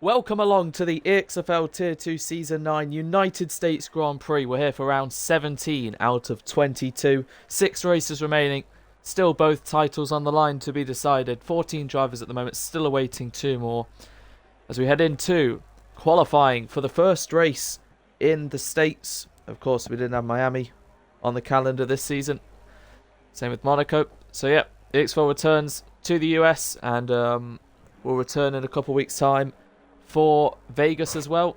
Welcome along to the EXFL Tier 2 Season 9 United States Grand Prix. We're here for round 17 out of 22. 6 races remaining. Still both titles on the line to be decided. 14 drivers at the moment, still awaiting 2 more. As we head into qualifying for the first race in the States. Of course, we didn't have Miami on the calendar this season. Same with Monaco. So yeah, EXFL returns to the US and will return in a couple weeks' time. For Vegas as well,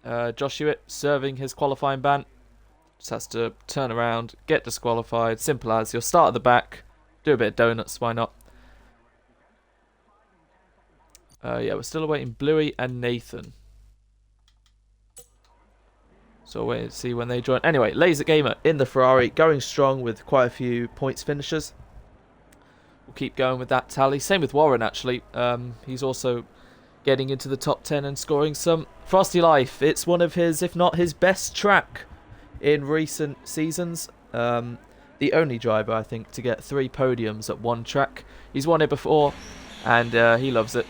Josh Hewitt serving his qualifying ban. Just has to turn around, get disqualified. Simple as. You'll start at the back, do a bit of donuts, why not? Yeah, we're still awaiting Bluey and Nathan. So we'll wait and see when they join. Anyway, Laser Gamer in the Ferrari, going strong with quite a few points finishers. We'll keep going with that tally. Same with Warren, actually. He's also getting into the top 10 and scoring some. Frosty Life, it's one of his, if not his best track in recent seasons. The only driver, I think, to get 3 podiums at one track. He's won it before, and he loves it,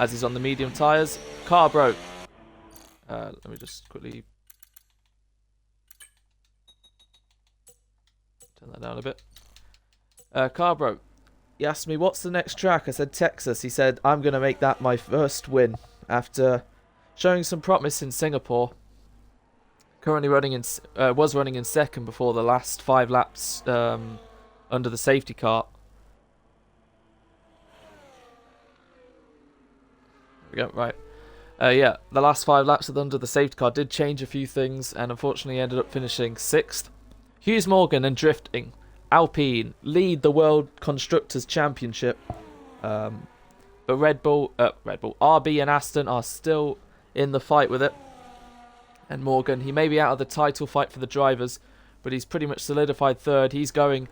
as he's on the medium tyres. Car broke. Let me just quickly turn that down a bit. Car broke. He asked me, what's the next track? I said, Texas. He said, I'm going to make that my first win after showing some promise in Singapore. Currently running in, was running in second before the last 5 laps under the safety car. There we go, right. Yeah, the last 5 laps under the safety car did change a few things and unfortunately ended up finishing 6th. Hughes Morgan and drifting. Alpine lead the World Constructors' Championship, but Red Bull, RB and Aston are still in the fight with it. And Morgan, he may be out of the title fight for the drivers, but he's pretty much solidified 3rd. He's going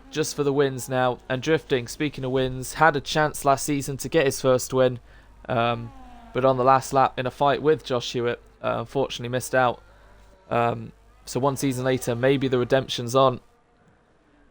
just for the wins now. And drifting, speaking of wins, had a chance last season to get his first win, but on the last lap in a fight with Josh Hewitt, unfortunately missed out. So one season later, maybe the redemption's on.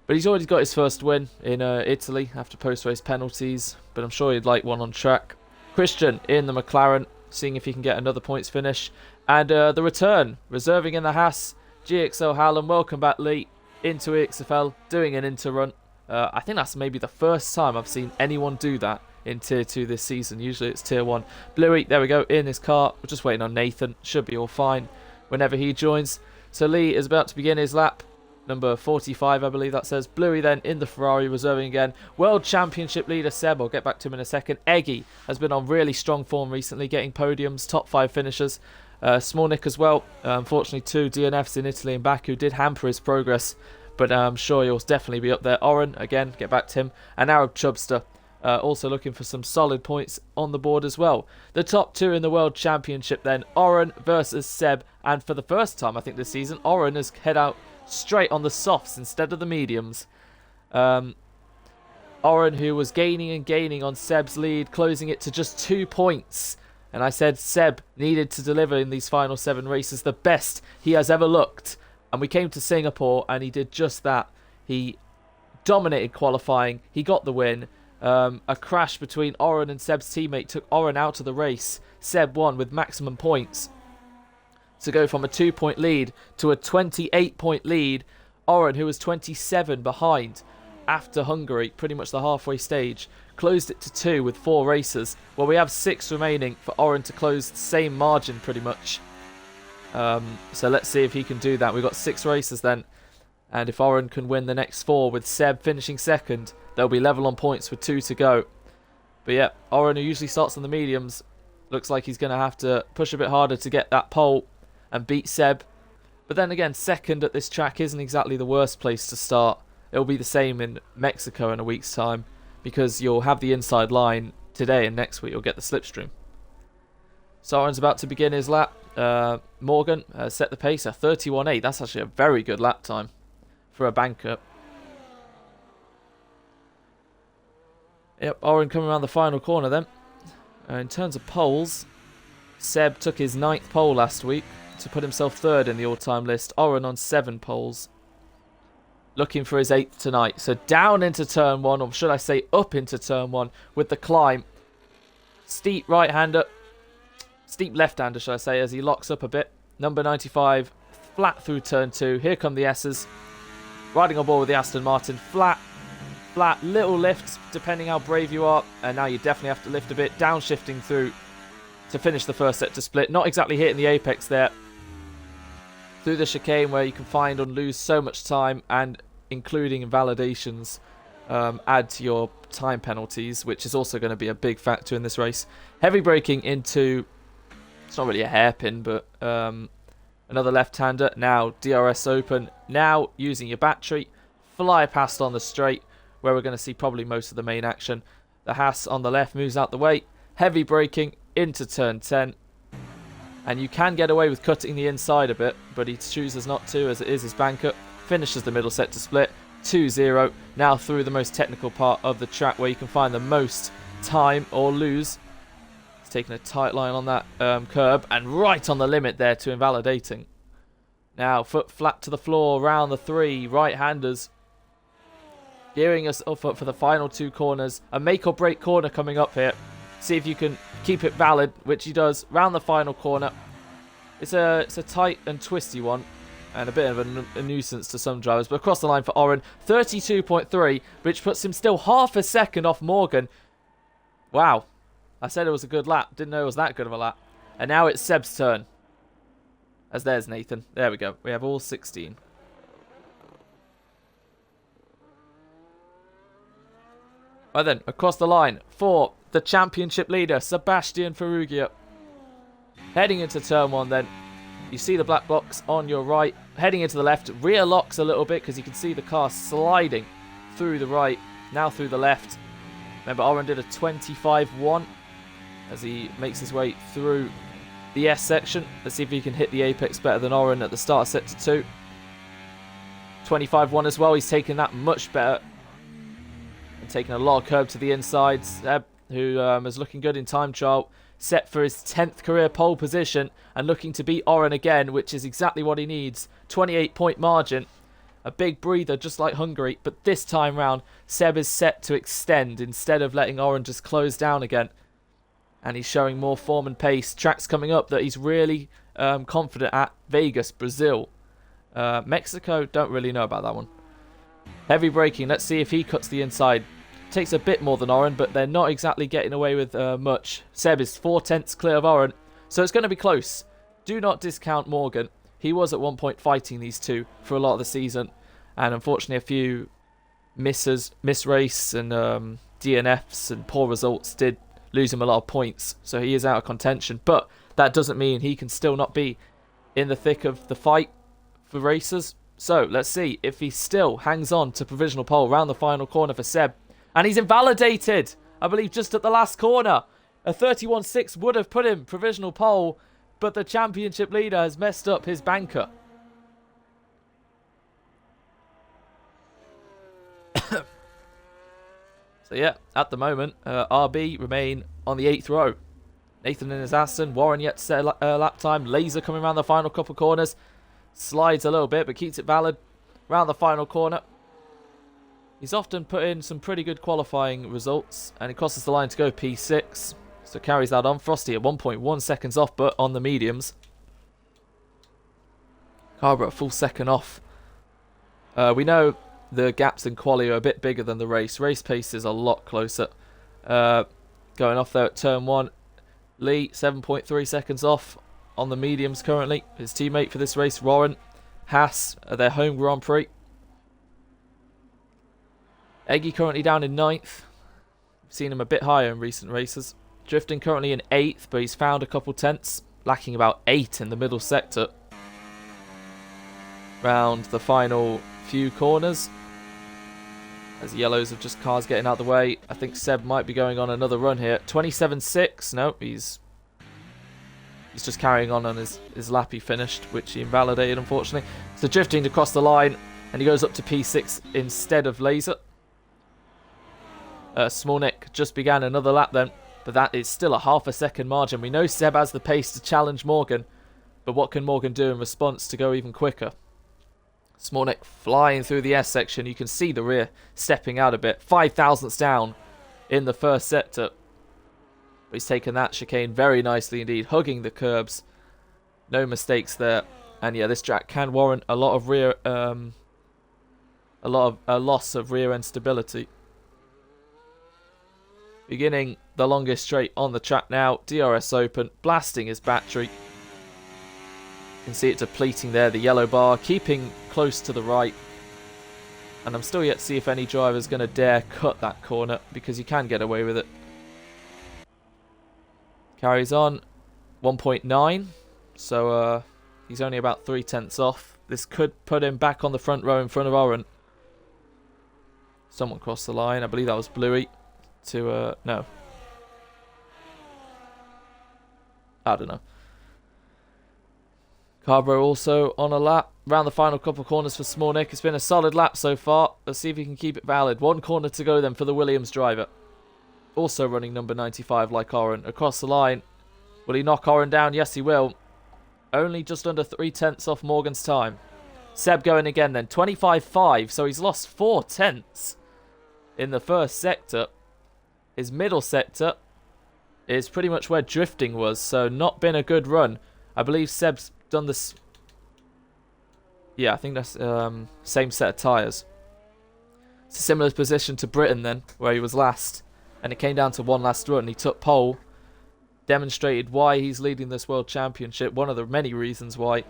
But he's already got his first win in Italy after post-race penalties. But I'm sure he'd like one on track. Christian in the McLaren, seeing if he can get another points finish. And the return, reserving in the Haas, GXO Hallam. Welcome back, Lee, into EXFL, doing an inter-run. I think that's maybe the first time I've seen anyone do that in Tier 2 this season. Usually it's Tier 1. Bluey, there we go, in his car. We're just waiting on Nathan. Should be all fine whenever he joins. So Lee is about to begin his lap. Number 45, I believe that says. Bluey then in the Ferrari, reserving again. World Championship leader Seb, I'll get back to him in a second. Eggy has been on really strong form recently, getting podiums, top 5 finishers. Smolnik as well. Unfortunately, 2 DNFs in Italy and Baku did hamper his progress, but I'm sure he'll definitely be up there. Oren, again, get back to him. And Arab Chubster, also looking for some solid points on the board as well. The top 2 in the World Championship then. Oren versus Seb, and for the first time, I think, this season, Oren has head out straight on the softs instead of the mediums. Oren, who was gaining and gaining on Seb's lead, closing it to just 2 points. And I said Seb needed to deliver in these final 7 races the best he has ever looked. And we came to Singapore and he did just that. He dominated qualifying. He got the win. A crash between Oren and Seb's teammate took Oren out of the race. Seb won with maximum points to go from a 2-point lead to a 28-point lead. Oren, who was 27 behind after Hungary, pretty much the halfway stage, closed it to 2 with 4 races. Well, we have 6 remaining for Oren to close the same margin pretty much. So let's see if he can do that. We've got 6 races then. And if Oren can win the next 4 with Seb finishing second, they'll be level on points with 2 to go. But yeah, Oren, who usually starts on the mediums, looks like he's going to have to push a bit harder to get that pole and beat Seb. But then again, second at this track isn't exactly the worst place to start. It'll be the same in Mexico in a week's time, because you'll have the inside line today and next week you'll get the slipstream. So Oren's about to begin his lap. Morgan set the pace at 31.8. That's actually a very good lap time for a banker. Yep, Oren coming around the final corner then. In terms of poles, Seb took his 9th pole last week to put himself 3rd in the all-time list. Oren on 7 poles, looking for his 8th tonight. So down into turn 1, or should I say up into turn 1 with the climb. Steep right-hander. steep left-hander, should I say, as he locks up a bit. Number 95, flat through turn 2. Here come the S's. Riding on board with the Aston Martin. Flat, little lifts, depending how brave you are. And now you definitely have to lift a bit. Downshifting through to finish the first sector split. Not exactly hitting the apex there. Through the chicane where you can find and lose so much time, and including invalidations add to your time penalties, which is also going to be a big factor in this race. Heavy braking into, it's not really a hairpin, but another left-hander. Now DRS open. Now using your battery. Fly past on the straight, where we're going to see probably most of the main action. The Haas on the left moves out the way. Heavy braking into turn 10. And you can get away with cutting the inside a bit, but he chooses not to, as it is his banker. Finishes the middle sector split. 2-0. Now through the most technical part of the track, where you can find the most time or lose. He's taking a tight line on that curb, and right on the limit there to invalidating. Now foot flat to the floor, round the 3 right-handers. Gearing us up for the final 2 corners. A make or break corner coming up here. See if you can keep it valid, which he does. Round the final corner. It's a tight and twisty one, and a bit of a nuisance to some drivers. But across the line for Oren, 32.3, which puts him still half a second off Morgan. Wow. I said it was a good lap. Didn't know it was that good of a lap. And now it's Seb's turn. As there's Nathan. There we go. We have all 16. Right then, across the line for the championship leader, Sebastian Ferrugia. Heading into turn 1 then. You see the black box on your right. Heading into the left. Rear locks a little bit because you can see the car sliding through the right. Now through the left. Remember, Oren did a 25-1 as he makes his way through the S section. Let's see if he can hit the apex better than Oren at the start of sector 2. 25-1 as well. He's taken that much better. And taking a lot of curb to the inside. Seb, who is looking good in time trial, set for his 10th career pole position and looking to beat Oren again, which is exactly what he needs. 28-point margin. A big breather, just like Hungary. But this time round, Seb is set to extend instead of letting Oren just close down again. And he's showing more form and pace. Tracks coming up that he's really confident at. Vegas, Brazil. Mexico, don't really know about that one. Heavy braking. Let's see if he cuts the inside. Takes a bit more than Oren, but they're not exactly getting away with much. Seb is 4/10 clear of Oren, so it's going to be close. Do not discount Morgan. He was at one point fighting these two for a lot of the season, and unfortunately a few miss race and DNFs and poor results did lose him a lot of points, so he is out of contention. But that doesn't mean he can still not be in the thick of the fight for races. So let's see if he still hangs on to provisional pole round the final corner for Seb. And he's invalidated, I believe, just at the last corner. A 31.6 would have put him provisional pole, but the championship leader has messed up his banker. So yeah, at the moment, RB remain on the 8th row. Nathan in his Aston, Warren yet to set a lap time. Laser coming around the final couple corners. Slides a little bit, but keeps it valid. Round the final corner. He's often put in some pretty good qualifying results, and he crosses the line to go P6. So carries that on. Frosty at 1.1 seconds off, but on the mediums. Carver a full second off. We know the gaps in quali are a bit bigger than the race. Race pace is a lot closer. Going off there at turn 1. Lee, 7.3 seconds off on the mediums currently. His teammate for this race, Warren. Haas at their home Grand Prix. Eggy currently down in 9th. We've seen him a bit higher in recent races. Drifting currently in 8th, but he's found a couple tenths. Lacking about 8 in the middle sector. Round the final few corners. As the yellows have just cars getting out of the way. I think Seb might be going on another run here. 27.6. No, he's just carrying on his lap he finished, which he invalidated, unfortunately. So drifting across the line, and he goes up to P6 instead of Laser. Smolnik just began another lap then, but that is still a half a second margin. We know Seb has the pace to challenge Morgan, but what can Morgan do in response to go even quicker? Smolnik flying through the S section. You can see the rear stepping out a bit. 5 thousandths down in the first sector. But he's taken that chicane very nicely indeed, hugging the curbs. No mistakes there. And yeah, this track can warrant a lot of loss of rear end stability. Beginning the longest straight on the track now. DRS open, blasting his battery. You can see it depleting there, the yellow bar, keeping close to the right. And I'm still yet to see if any driver is going to dare cut that corner, because you can get away with it. Carries on, 1.9, so he's only about 0.3 off. This could put him back on the front row in front of Oren. Someone crossed the line, I believe that was Bluey. No. I don't know. Carbro also on a lap. Round the final couple corners for Smolnik. It's been a solid lap so far. Let's see if he can keep it valid. One corner to go then for the Williams driver. Also running number 95 like Oren. Across the line. Will he knock Oren down? Yes, he will. Only just under 0.3 off Morgan's time. Seb going again then. 25.5. So he's lost 0.4 in the first sector. His middle sector is pretty much where drifting was. So not been a good run. I believe Seb's done this. Yeah, I think that's same set of tyres. It's a similar position to Britain then, where he was last. And it came down to one last run. He took pole. Demonstrated why he's leading this World Championship. One of the many reasons why.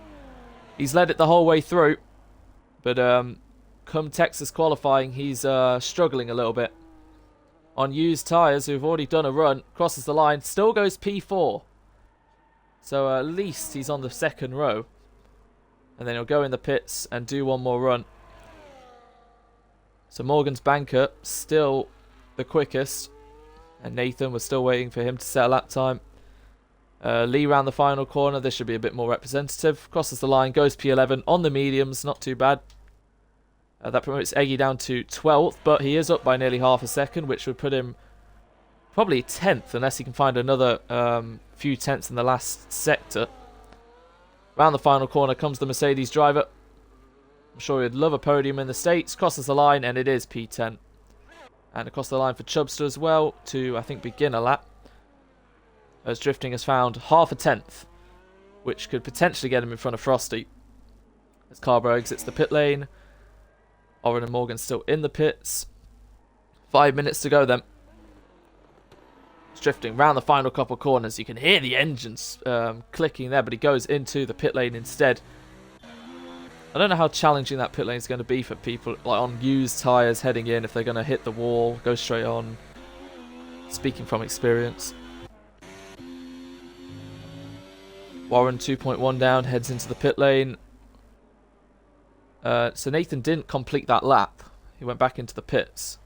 He's led it the whole way through. But come Texas qualifying, he's struggling a little bit. On used tyres, who've already done a run. Crosses the line. Still goes P4. So at least he's on the second row. And then he'll go in the pits and do one more run. So Morgan's banker still the quickest. And Nathan was still waiting for him to set a lap time. Lee round the final corner. This should be a bit more representative. Crosses the line, goes P11 on the mediums. Not too bad. That promotes Eggy down to 12th. But he is up by nearly half a second, which would put him probably 10th. Unless he can find another few tenths in the last sector. Round the final corner comes the Mercedes driver. I'm sure he'd love a podium in the States. Crosses the line, and it is P10. And across the line for Chubster as well to, I think, begin a lap. As drifting has found half a tenth, which could potentially get him in front of Frosty. As Carbro exits the pit lane. Oren and Morgan still in the pits. 5 minutes to go then. It's drifting round the final couple corners. You can hear the engines clicking there, but he goes into the pit lane instead. I don't know how challenging that pit lane is going to be for people like on used tyres heading in, if they're going to hit the wall, go straight on. Speaking from experience. Warren 2.1 down, heads into the pit lane. So Nathan didn't complete that lap. He went back into the pits.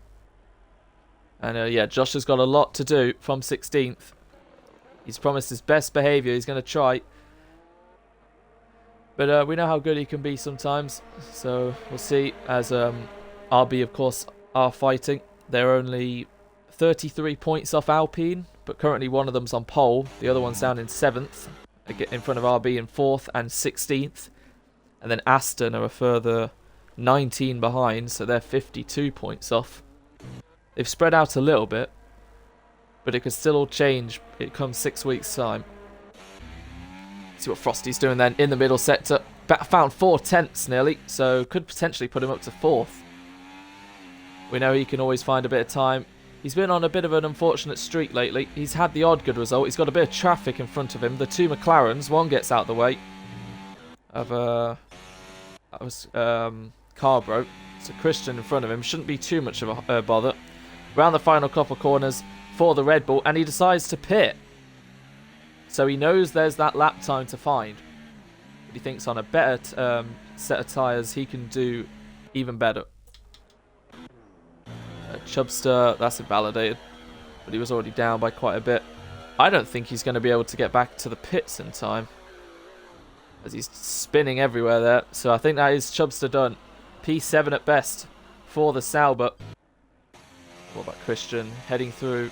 And yeah, Josh has got a lot to do from 16th. He's promised his best behaviour. He's going to try. But we know how good he can be sometimes. So we'll see. As RB, of course, are fighting. They're only 33 points off Alpine. But currently one of them's on pole. The other one's down in 7th. In front of RB in 4th and 16th. And then Aston are a further 19 behind. So they're 52 points off. They've spread out a little bit. But it could still all change. It comes 6 weeks' time. See what Frosty's doing then in the middle sector. Found 0.4 nearly, so could potentially put him up to 4th. We know he can always find a bit of time. He's been on a bit of an unfortunate streak lately. He's had the odd good result. He's got a bit of traffic in front of him. The two McLarens, one gets out the way of that was Carbro. So Christian in front of him. Shouldn't be too much of a bother. Round the final couple corners for the Red Bull, and he decides to pit. So he knows there's that lap time to find. But he thinks on a better set of tyres, he can do even better. Chubster, that's invalidated. But he was already down by quite a bit. I don't think he's going to be able to get back to the pits in time. As he's spinning everywhere there. So I think that is Chubster done. P7 at best for the Sauber. What about Christian heading through?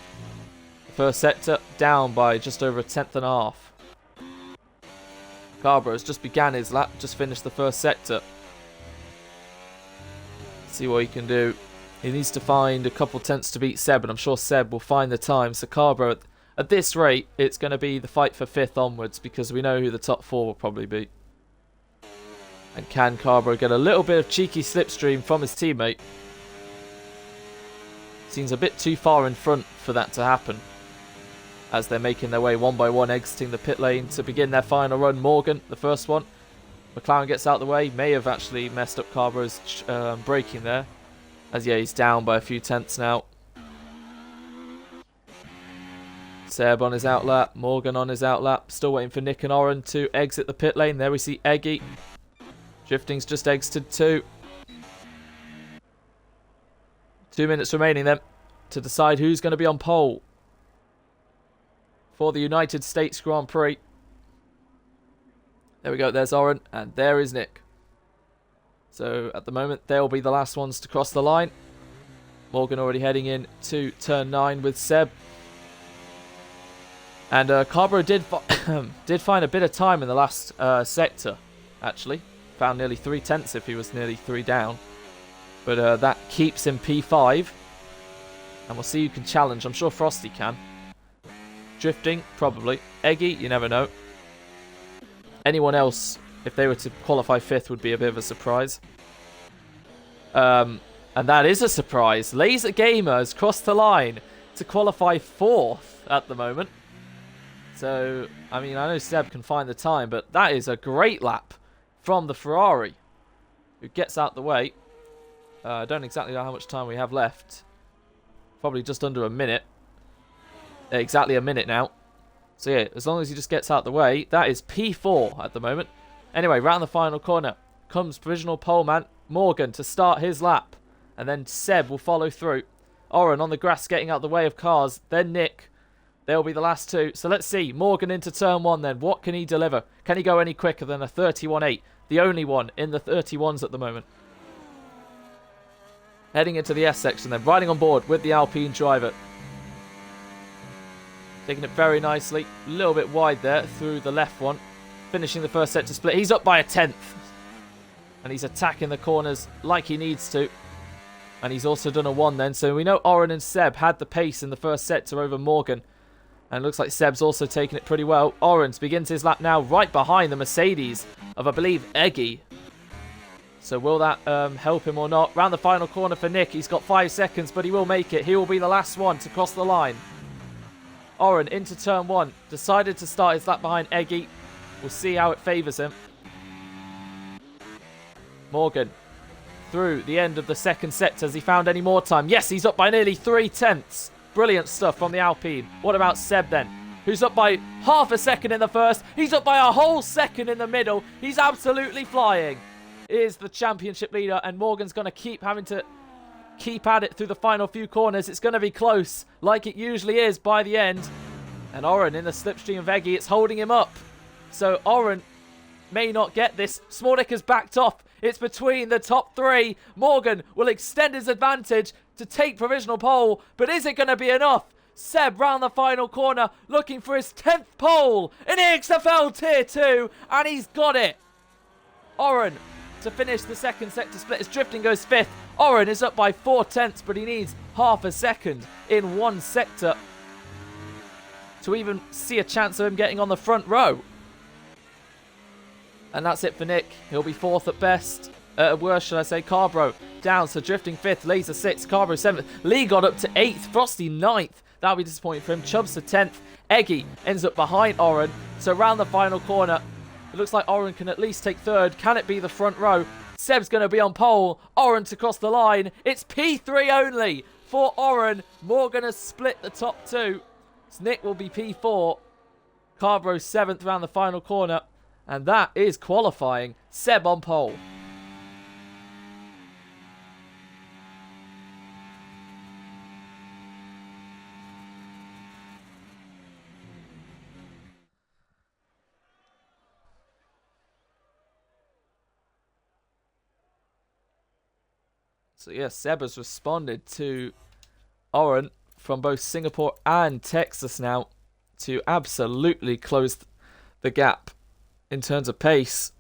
First sector down by just over 1/10.5. Carborough's just began his lap, just finished the first sector. See what he can do. He needs to find a couple tenths to beat Seb, and I'm sure Seb will find the time. So Carborough At this rate, it's going to be the fight for 5th onwards because we know who the top 4 will probably be. And can Carborough get a little bit of cheeky slipstream from his teammate? Seems a bit too far in front for that to happen. As they're making their way one by one, exiting the pit lane to begin their final run. Morgan, the first one. McLaren gets out of the way. May have actually messed up Carborough's braking there. As yeah, he's down by a few tenths now. Seb on his outlap. Morgan on his outlap. Still waiting for Nick and Oren to exit the pit lane. There we see Eggy. Drifting's just exited too. 2 minutes remaining then to decide who's going to be on pole for the United States Grand Prix. There we go. There's Oren and there is Nick. So at the moment they'll be the last ones to cross the line. Morgan already heading in to turn 9 with Seb. And Carborough did find a bit of time in the last sector, actually. Found nearly 3 tenths if he was nearly 3 down. But that keeps him P5. And we'll see who can challenge. I'm sure Frosty can. Drifting, probably. Eggy, you never know. Anyone else, if they were to qualify 5th, would be a bit of a surprise. And that is a surprise. Laser Gamer has crossed the line to qualify 4th at the moment. So, I mean, I know Seb can find the time, but that is a great lap from the Ferrari, who gets out the way. I don't exactly know how much time we have left. Probably just under a minute. Exactly a minute now. So yeah, as long as he just gets out the way, that is P4 at the moment. Anyway, round the final corner comes provisional poleman Morgan to start his lap. And then Seb will follow through. Oren on the grass getting out the way of cars. Then Nick. They'll be the last 2. So let's see. Morgan into turn 1 then. What can he deliver? Can he go any quicker than a 31.8? The only one in the 31s at the moment. Heading into the S section then. Riding on board with the Alpine driver. Taking it very nicely. A little bit wide there through the left one. Finishing the first sector split. He's up by a 10th. And he's attacking the corners like he needs to. And he's also done a 1 then. So we know Oren and Seb had the pace in the first sector over Morgan. And it looks like Seb's also taking it pretty well. Orange begins his lap now right behind the Mercedes of, I believe, Eggy. So will that help him or not? Round the final corner for Nick. He's got 5 seconds, but he will make it. He will be the last one to cross the line. Oren into turn 1. Decided to start his lap behind Eggy. We'll see how it favours him. Morgan through the end of the second sector. Has he found any more time? Yes, he's up by nearly 3 tenths. Brilliant stuff from the Alpine. What about Seb then? Who's up by half a second in the first. He's up by a whole second in the middle. He's absolutely flying. Is the championship leader, and Morgan's going to keep having to keep at it through the final few corners. It's going to be close, like it usually is by the end. And Oren in the slipstream of Eggy. It's holding him up. So Oren may not get this. Smolnik has backed off. It's between the top 3. Morgan will extend his advantage to take provisional pole, but is it going to be enough? Seb round the final corner, looking for his 10th pole in EXFL Tier 2, and he's got it. Oren to finish the second sector split as Drifting goes 5th. Oren is up by 4 tenths, but he needs half a second in one sector to even see a chance of him getting on the front row. And that's it for Nick. He'll be 4th at best. At worst, should I say. Carborough down, so Drifting 5th. Laser 6th. Carborough 7th. Lee got up to 8th. Frosty 9th. That'll be disappointing for him. Chubbs to 10th. Eggy ends up behind Oren. So around the final corner, it looks like Oren can at least take 3rd. Can it be the front row? Seb's going to be on pole. Oren to cross the line. It's P3 only for Oren. Morgan has split the top 2. So Nick will be P4. Carborough 7th around the final corner. And that is qualifying. Seb on pole. So yes, Seb has responded to Oren from both Singapore and Texas now to absolutely close the gap in terms of pace.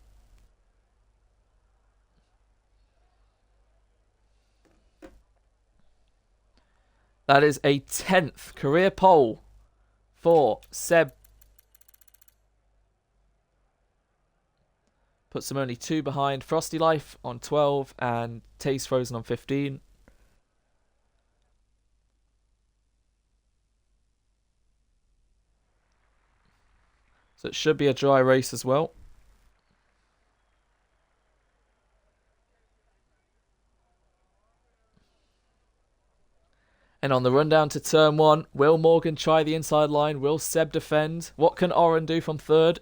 That is a 10th career pole 4. Seb puts them only 2 behind. Frosty Life on 12 and Taste Frozen on 15. So it should be a dry race as well. And on the rundown to turn 1, will Morgan try the inside line? Will Seb defend? What can Oren do from third?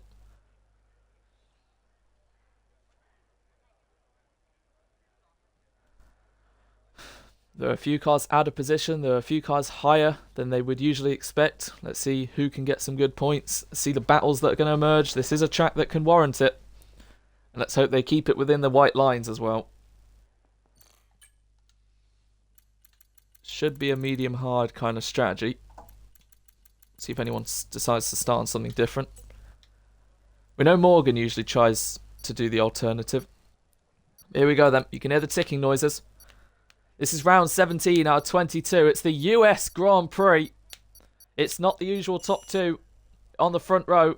There are a few cars out of position. There are a few cars higher than they would usually expect. Let's see who can get some good points. See the battles that are going to emerge. This is a track that can warrant it. And let's hope they keep it within the white lines as well. Should be a medium-hard kind of strategy. See if anyone decides to start on something different. We know Morgan usually tries to do the alternative. Here we go then. You can hear the ticking noises. This is round 17 out of 22. It's the US Grand Prix. It's not the usual top 2 on the front row.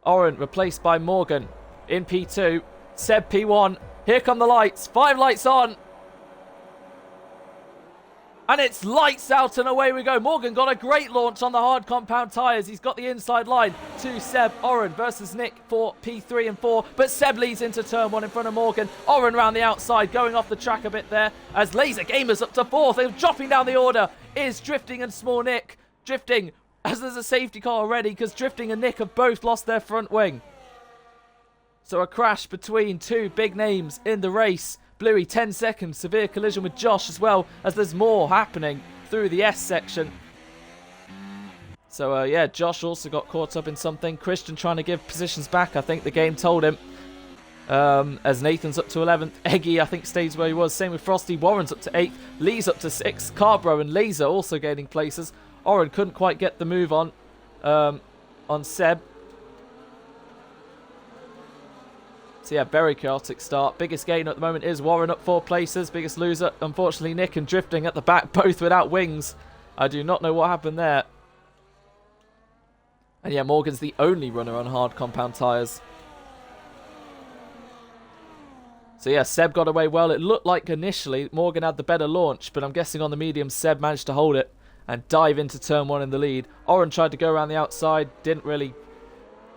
Oren replaced by Morgan in P2. Seb P1. Here come the lights. 5 lights on. And it's lights out and away we go. Morgan got a great launch on the hard compound tyres. He's got the inside line to Seb. Oren versus Nick for P3 and 4. But Seb leads into turn 1 in front of Morgan. Oren round the outside, going off the track a bit there. As Laser Gamers up to 4th. They're dropping down the order. Is Drifting and Small Nick. Drifting, as there's a safety car already, because Drifting and Nick have both lost their front wing. So a crash between 2 big names in the race. Bluey, 10 seconds. Severe collision with Josh as well, as there's more happening through the S section. So, yeah, Josh also got caught up in something. Christian trying to give positions back. I think the game told him. As Nathan's up to 11th. Eggy, I think, stays where he was. Same with Frosty. Warren's up to 8th. Lee's up to 6th. Carbro and Laser also gaining places. Oren couldn't quite get the move on Seb. So yeah, very chaotic start. Biggest gain at the moment is Warren up 4 places. Biggest loser, unfortunately, Nick and Drifting at the back, both without wings. I do not know what happened there. And yeah, Morgan's the only runner on hard compound tyres. So yeah, Seb got away well. It looked like initially Morgan had the better launch, but I'm guessing on the medium, Seb managed to hold it and dive into turn 1 in the lead. Oren tried to go around the outside, didn't really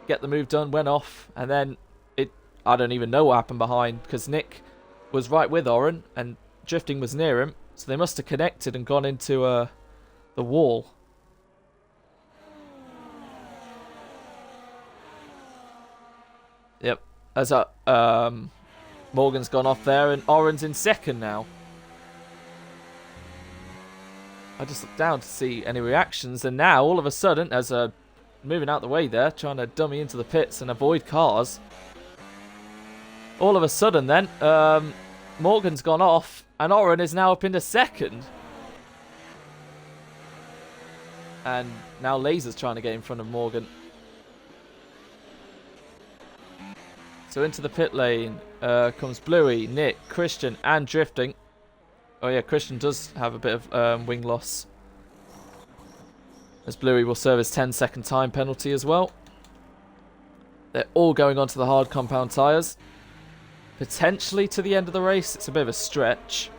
get the move done, went off, and then I don't even know what happened behind, because Nick was right with Oren and Drifting was near him. So they must have connected and gone into the wall. Yep. As Morgan's gone off there and Oren's in second now. I just looked down to see any reactions, and now all of a sudden, as moving out the way there, trying to dummy into the pits and avoid cars. All of a sudden then, Morgan's gone off and Oren is now up into second. And now Laser's trying to get in front of Morgan. So into the pit lane comes Bluey, Nick, Christian and Drifting. Oh yeah, Christian does have a bit of wing loss. As Bluey will serve his 10-second time penalty as well. They're all going onto the hard compound tyres. Potentially to the end of the race. It's a bit of a stretch.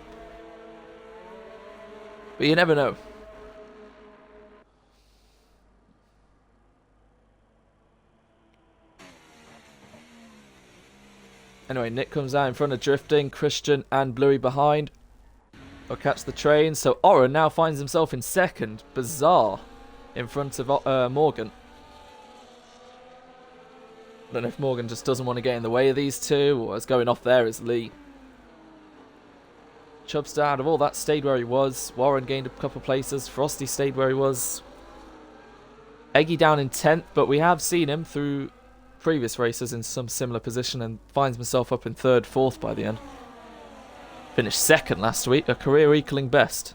But you never know. Anyway, Nick comes out in front of Drifting, Christian and Bluey behind. They'll catch the train. So Oren now finds himself in second. Bizarre. In front of Morgan. I don't know if Morgan just doesn't want to get in the way of these two, or as going off there is Lee. Chubster, out of all that, stayed where he was. Warren gained a couple places. Frosty stayed where he was. Eggy down in 10th, but we have seen him through previous races in some similar position and finds himself up in 3rd, 4th by the end. Finished 2nd last week, a career equaling best.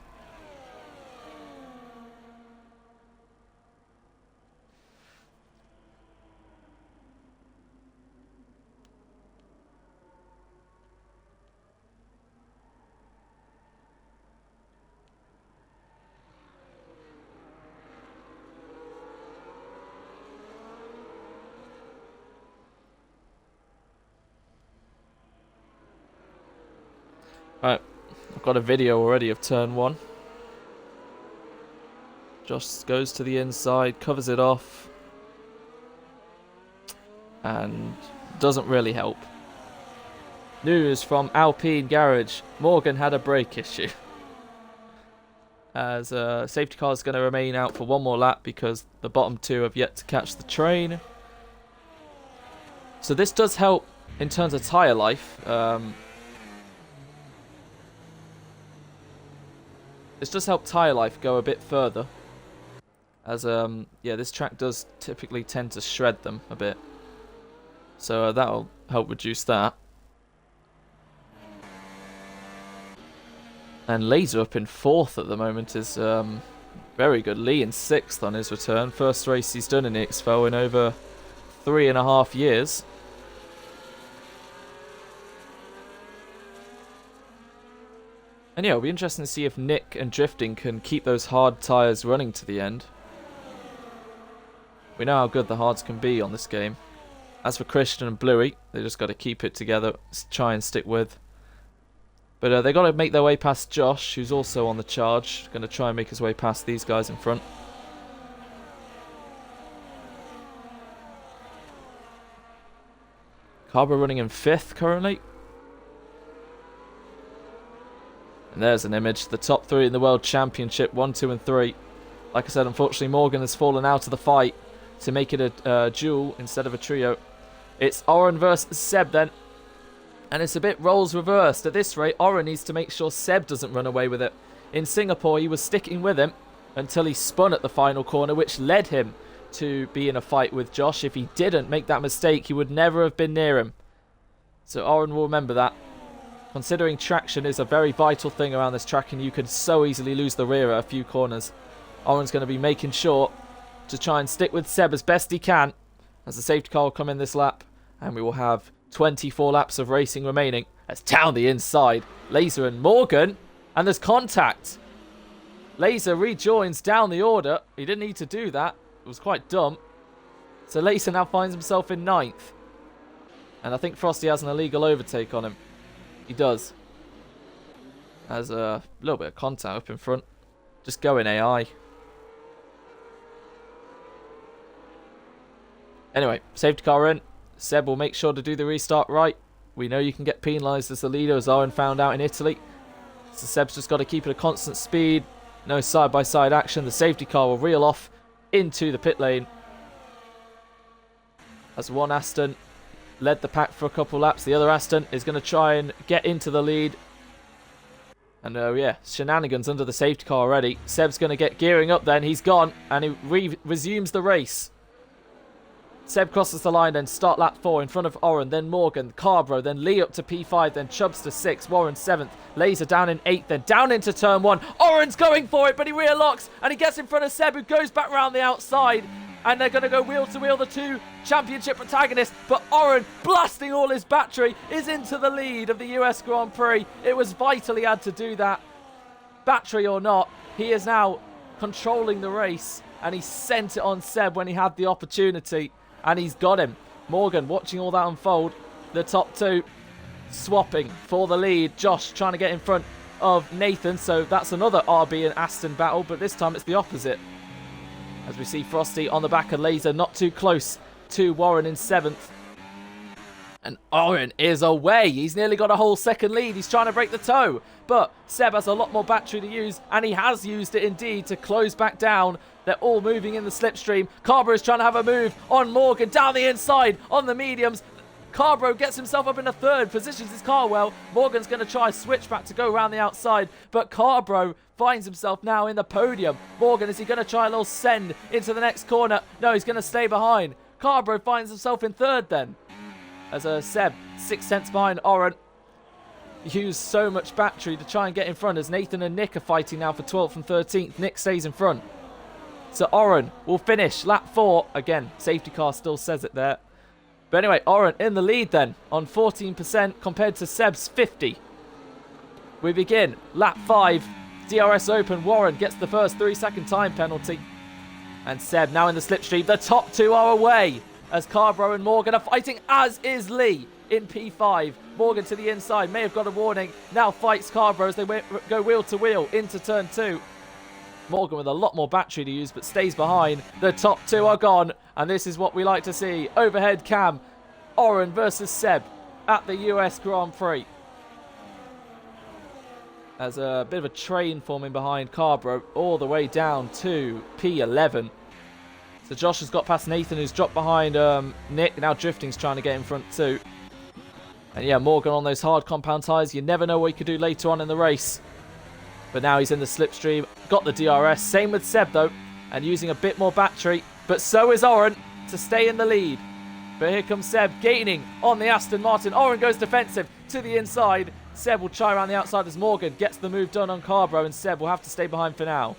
Right, I've got a video already of turn 1. Josh goes to the inside, covers it off, and doesn't really help. News from Alpine Garage. Morgan had a brake issue. As safety car is going to remain out for one more lap because the bottom 2 have yet to catch the train. So this does help in terms of tyre life. This does help tyre life go a bit further. As, yeah, this track does typically tend to shred them a bit. So that'll help reduce that. And Laser up in 4th at the moment is very good. Lee in 6th on his return. First race he's done in EXFL in over 3.5 years. And yeah, it'll be interesting to see if Nick and Drifting can keep those hard tyres running to the end. We know how good the hards can be on this game. As for Christian and Bluey, they just got to keep it together, try and stick with. But they got to make their way past Josh, who's also on the charge. Going to try and make his way past these guys in front. Carver running in 5th currently. And there's an image. The top 3 in the World Championship, 1, 2 and 3. Like I said, unfortunately Morgan has fallen out of the fight to make it a duel instead of a trio. It's Oren versus Seb then. And it's a bit roles reversed. At this rate, Oren needs to make sure Seb doesn't run away with it. In Singapore, he was sticking with him until he spun at the final corner, which led him to be in a fight with Josh. If he didn't make that mistake, he would never have been near him. So Oren will remember that. Considering traction is a very vital thing around this track, and you can so easily lose the rear at a few corners. Oren's going to be making sure to try and stick with Seb as best he can, as the safety car will come in this lap, and we will have 24 laps of racing remaining. As down the inside, Laser and Morgan, and there's contact. Laser rejoins down the order. He didn't need to do that. It was quite dumb. So Laser now finds himself in 9th. And I think Frosty has an illegal overtake on him. He does. Has a little bit of contact up in front. Just going AI. Anyway, safety car in. Seb will make sure to do the restart right. We know you can get penalised as the leader, as Owen found out in Italy. So Seb's just got to keep it a constant speed. No side-by-side action. The safety car will reel off into the pit lane. As one Aston led the pack for a couple laps. The other Aston is going to try and get into the lead. And oh yeah, shenanigans under the safety car already. Seb's going to get gearing up then. He's gone and he resumes the race. Seb crosses the line, then start lap 4 in front of Oren, then Morgan, Carbro, then Lee up to P5, then Chubbs to 6, Warren 7th, Laser down in 8th, then down into turn 1. Oren's going for it, but he rear locks, and he gets in front of Seb, who goes back round the outside, and they're going to go wheel to wheel, the 2 championship protagonists, but Oren, blasting all his battery, is into the lead of the US Grand Prix. It was vital he had to do that. Battery or not, he is now controlling the race, and he sent it on Seb when he had the opportunity. And he's got him. Morgan watching all that unfold. The top 2 swapping for the lead. Josh trying to get in front of Nathan. So that's another RB and Aston battle. But this time it's the opposite. As we see Frosty on the back of Laser. Not too close to Warren in 7th. And Oren is away. He's nearly got a whole second lead. He's trying to break the toe. But Seb has a lot more battery to use. And he has used it indeed to close back down. They're all moving in the slipstream. Carbro is trying to have a move on Morgan down the inside on the mediums. Carbro gets himself up in a 3rd, positions his car well. Morgan's going to try a switchback to go around the outside, but Carbro finds himself now in the podium. Morgan, is he going to try a little send into the next corner? No, he's going to stay behind. Carbro finds himself in 3rd then. As Seb, 6/10 behind Oren. Used so much battery to try and get in front, as Nathan and Nick are fighting now for 12th and 13th. Nick stays in front. So Oren will finish lap 4. Again, safety car still says it there. But anyway, Oren in the lead then on 14% compared to Seb's 50. We begin lap 5. DRS Open. Warren gets the first 3-second time penalty. And Seb now in the slipstream. The top 2 are away as Carbro and Morgan are fighting, as is Lee. in P5. Morgan to the inside, may have got a warning. Now fights Carbro as they go wheel to wheel into turn 2. Morgan with a lot more battery to use, but stays behind. The top 2 are gone, and this is what we like to see. Overhead cam, Oren versus Seb at the US Grand Prix. As a bit of a train forming behind Carbro all the way down to P11. So Josh has got past Nathan, who's dropped behind Nick. Now Drifting's trying to get in front too. And yeah, Morgan on those hard compound tyres. You never know what he could do later on in the race. But now he's in the slipstream. Got the DRS. Same with Seb though. And using a bit more battery. But so is Oren to stay in the lead. But here comes Seb gaining on the Aston Martin. Oren goes defensive to the inside. Seb will try around the outside as Morgan gets the move done on Carbro. And Seb will have to stay behind for now.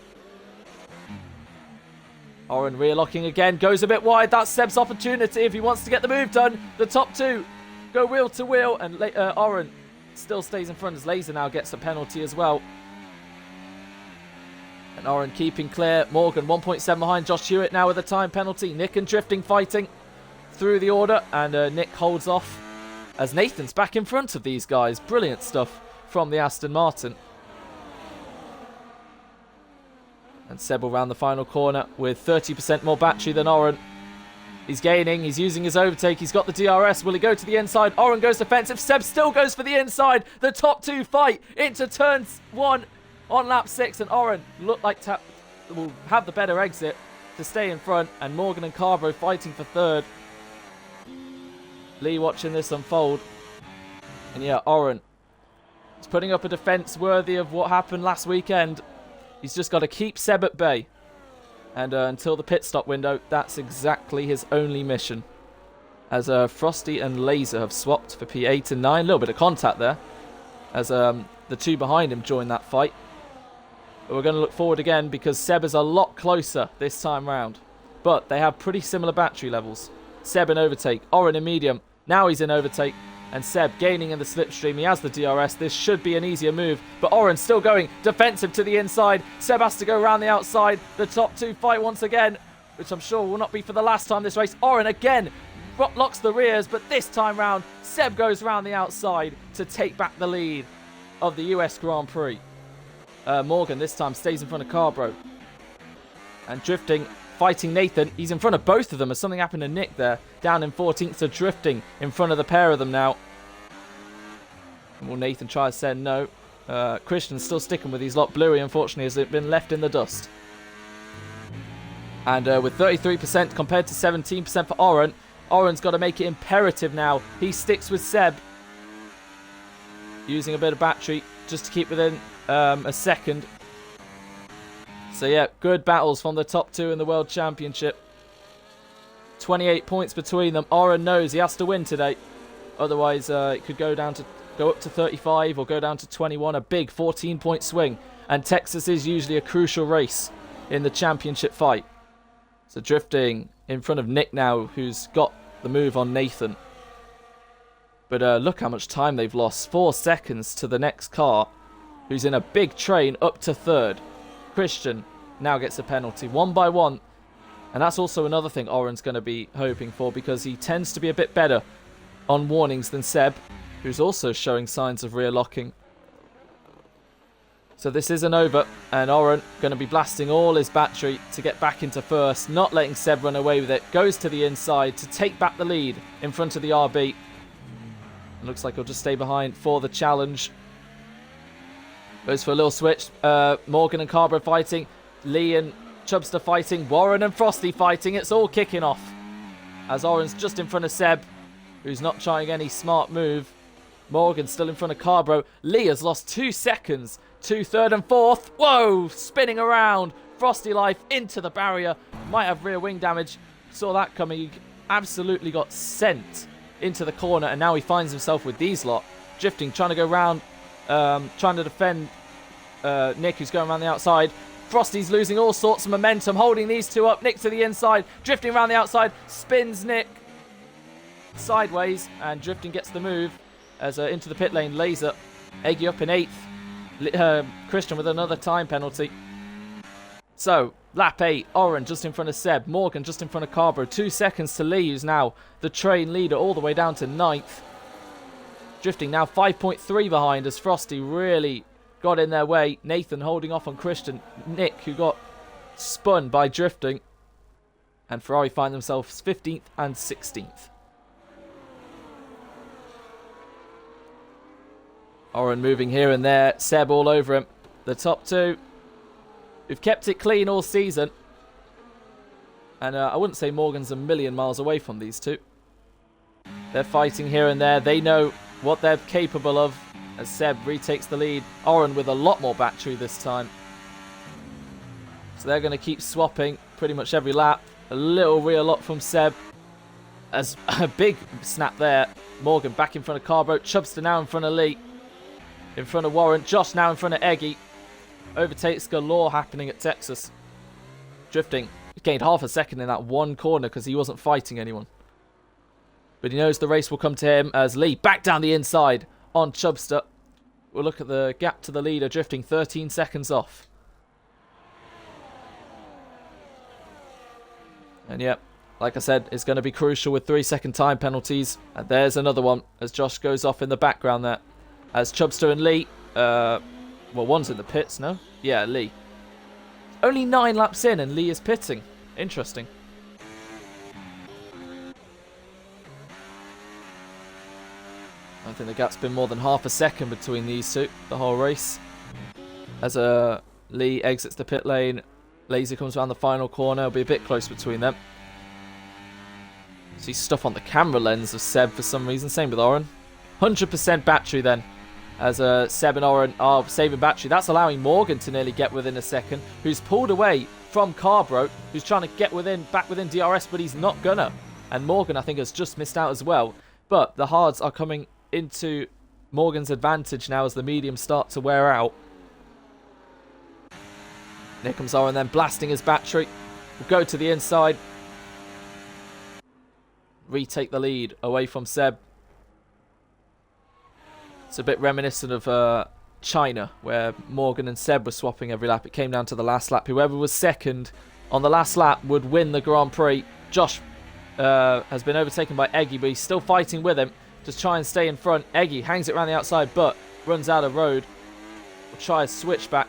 Oren rear locking again, goes a bit wide. That's Seb's opportunity if he wants to get the move done. The top 2 go wheel to wheel, and Oren still stays in front as Laser now gets a penalty as well. And Oren keeping clear. Morgan 1.7 behind Josh Hewitt now with a time penalty. Nick and Drifting fighting through the order, and Nick holds off as Nathan's back in front of these guys. Brilliant stuff from the Aston Martin. And Seb will round the final corner with 30% more battery than Oren. He's gaining. He's using his overtake. He's got the DRS. Will he go to the inside? Oren goes defensive. Seb still goes for the inside. The top 2 fight into turn 1 on lap 6. And Oren look like will have the better exit to stay in front. And Morgan and Carbro fighting for 3rd. Lee watching this unfold. And yeah, Oren is putting up a defence worthy of what happened last weekend. He's just got to keep Seb at bay. And until the pit stop window, that's exactly his only mission. As Frosty and Laser have swapped for P8 and 9. A little bit of contact there. As the 2 behind him join that fight. But we're going to look forward again because Seb is a lot closer this time round. But they have pretty similar battery levels. Seb in overtake. Oren in medium. Now he's in overtake. And Seb gaining in the slipstream. He has the DRS. This should be an easier move. But Oren still going defensive to the inside. Seb has to go around the outside. The top 2 fight once again, which I'm sure will not be for the last time this race. Oren again locks the rears. But this time round, Seb goes around the outside to take back the lead of the US Grand Prix. Morgan this time stays in front of Carbro. And Drifting fighting Nathan. He's in front of both of them as something happened to Nick there. Down in 14th, so Drifting in front of the pair of them now. And will Nathan try to send? No. Christian's still sticking with his lot. Bluey, unfortunately, has been left in the dust. And with 33% compared to 17% for Oren, Oren's got to make it imperative now. He sticks with Seb. Using a bit of battery just to keep within a second. So yeah, good battles from the top 2 in the World Championship. 28 points between them. Oren knows he has to win today. Otherwise, it could go up to 35 or go down to 21. A big 14-point swing. And Texas is usually a crucial race in the championship fight. So Drifting in front of Nick now, who's got the move on Nathan. But look how much time they've lost. 4 seconds to the next car, who's in a big train up to 3rd. Christian now gets a penalty 1 by 1, and that's also another thing Oren's going to be hoping for because he tends to be a bit better on warnings than Seb, who's also showing signs of rear locking. So this isn't over, and Oren going to be blasting all his battery to get back into 1st, not letting Seb run away with it. Goes to the inside to take back the lead in front of the RB. It looks like he'll just stay behind for the challenge. Goes for a little switch. Morgan and Carbro fighting. Lee and Chubster fighting. Warren and Frosty fighting. It's all kicking off. As Oren's just in front of Seb, who's not trying any smart move. Morgan still in front of Carbro. Lee has lost 2 seconds to 3rd and 4th. Whoa! Spinning around. Frosty Life into the barrier. Might have rear wing damage. Saw that coming. He absolutely got sent into the corner. And now he finds himself with these lot. Drifting, trying to go round. Trying to defend Nick, who's going around the outside. Frosty's losing all sorts of momentum, holding these 2 up. Nick to the inside, Drifting around the outside, spins Nick sideways, and Drifting gets the move as into the pit lane. Laser, Eggy up in 8th. Christian with another time penalty. So, lap 8, Oren just in front of Seb, Morgan just in front of Carbro. 2 seconds to Lee, who's now the train leader all the way down to 9th. Drifting now 5.3 behind as Frosty really got in their way. Nathan holding off on Christian. Nick, who got spun by drifting. And Ferrari find themselves 15th and 16th. Oren moving here and there. Seb all over him. The top two, who've kept it clean all season. And I wouldn't say Morgan's a million miles away from these two. They're fighting here and there. They know what they're capable of as Seb retakes the lead. Oren with a lot more battery this time. So they're going to keep swapping pretty much every lap. A little rear lock from Seb. As a big snap there. Morgan back in front of Carbo. Chubster now in front of Lee. In front of Warren. Josh now in front of Eggy. Overtakes galore happening at Texas. Drifting. He gained half a second in that one corner because he wasn't fighting anyone. But he knows the race will come to him as Lee back down the inside on Chubster. We'll look at the gap to the leader. Drifting 13 seconds off. And yep, like I said, it's going to be crucial with 3-second time penalties. And there's another one as Josh goes off in the background there. As Chubster and Lee, well, one's in the pits, no? Yeah, Lee. Only 9 laps in and Lee is pitting. Interesting. I don't think the gap's been more than half a second between these two, the whole race. As Lee exits the pit lane, Laser comes around the final corner. It'll be a bit close between them. See stuff on the camera lens of Seb for some reason. Same with Oren. 100% battery then. As Seb and Oren are saving battery. That's allowing Morgan to nearly get within a second. Who's pulled away from Carbro. Who's trying to get back within DRS, but he's not gonna. And Morgan, I think, has just missed out as well. But the hards are coming into Morgan's advantage now as the mediums start to wear out. Here comes Oren then blasting his battery. We'll go to the inside. Retake the lead away from Seb. It's a bit reminiscent of China, where Morgan and Seb were swapping every lap. It came down to the last lap. Whoever was second on the last lap would win the Grand Prix. Josh has been overtaken by Eggy, but he's still fighting with him to try and stay in front. Eggy hangs it around the outside, but runs out of road. We'll try a switchback.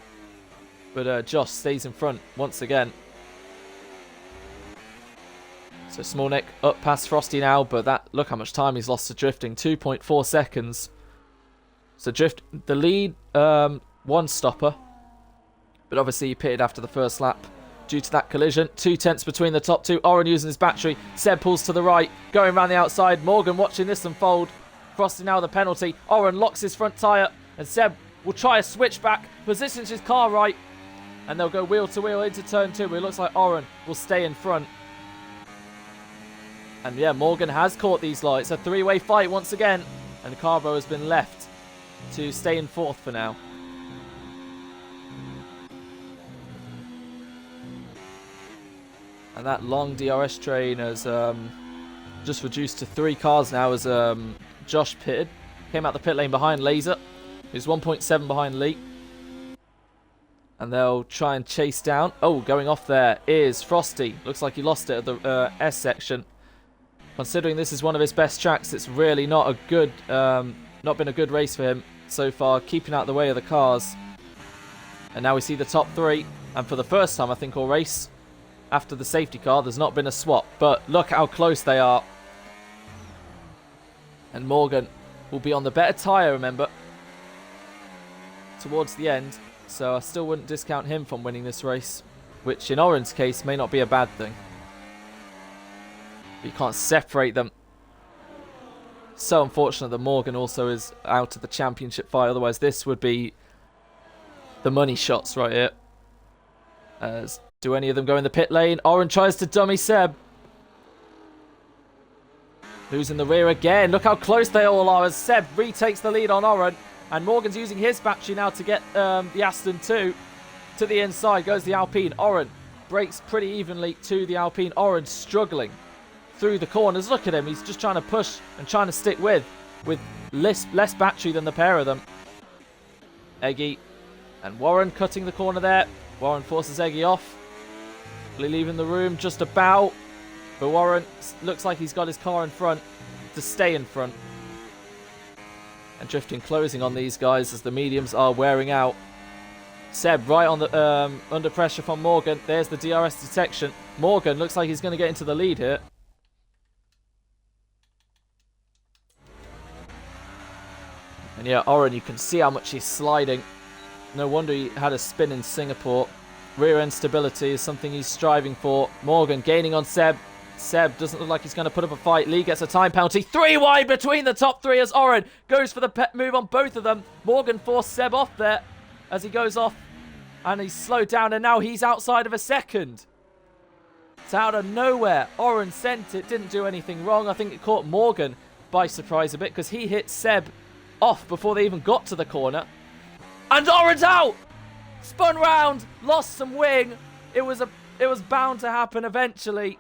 But Josh stays in front once again. So Smolnik up past Frosty now, but look how much time he's lost to drifting. 2.4 seconds. So the lead, one stopper. But obviously he pitted after the first lap due to that collision. 2 tenths between the top two. Oren using his battery. Seb pulls to the right, going around the outside. Morgan watching this unfold. Frosty now with a penalty. Oren locks his front tyre, and Seb will try a switchback. Positions his car right. And they'll go wheel to wheel into turn 2. But it looks like Oren will stay in front. And yeah, Morgan has caught these lot. It's a 3-way fight once again. And Carbo has been left to stay in 4th for now. And that long DRS train has just reduced to 3 cars now as Josh pitted. Came out the pit lane behind Laser, who's 1.7 behind Lee. And they'll try and chase down. Oh, going off there is Frosty. Looks like he lost it at the S section. Considering this is one of his best tracks, it's really not been a good race for him so far, keeping out the way of the cars. And now we see the top 3. And for the first time, I think, all race, after the safety car, there's not been a swap. But look how close they are. And Morgan will be on the better tyre, remember, towards the end. So I still wouldn't discount him from winning this race, which in Oren's case may not be a bad thing. But you can't separate them. So unfortunate that Morgan also is out of the championship fight. Otherwise, this would be the money shots right here. Do any of them go in the pit lane? Oren tries to dummy Seb. Who's in the rear again? Look how close they all are as Seb retakes the lead on Oren. And Morgan's using his battery now to get the Aston 2 to the inside. Goes the Alpine. Oren brakes pretty evenly to the Alpine. Oren struggling through the corners. Look at him. He's just trying to push and trying to stick with less battery than the pair of them. Eggy and Warren cutting the corner there. Warren forces Eggy off. Leaving the room just about. But Warren looks like he's got his car in front to stay in front. And drifting closing on these guys as the mediums are wearing out. Seb right on the under pressure from Morgan. There's the DRS detection. Morgan looks like he's going to get into the lead here. And yeah, Oren, you can see how much he's sliding. No wonder he had a spin in Singapore. Rear end stability is something he's striving for. Morgan gaining on Seb. Seb doesn't look like he's going to put up a fight. Lee gets a time penalty. 3 wide between the top 3 as Oren goes for the pet move on both of them. Morgan forced Seb off there as he goes off. And he's slowed down, and now he's outside of a second. It's out of nowhere. Oren sent it, didn't do anything wrong. I think it caught Morgan by surprise a bit because he hit Seb off before they even got to the corner. And Oren's out! Spun round, lost some wing. It was bound to happen eventually.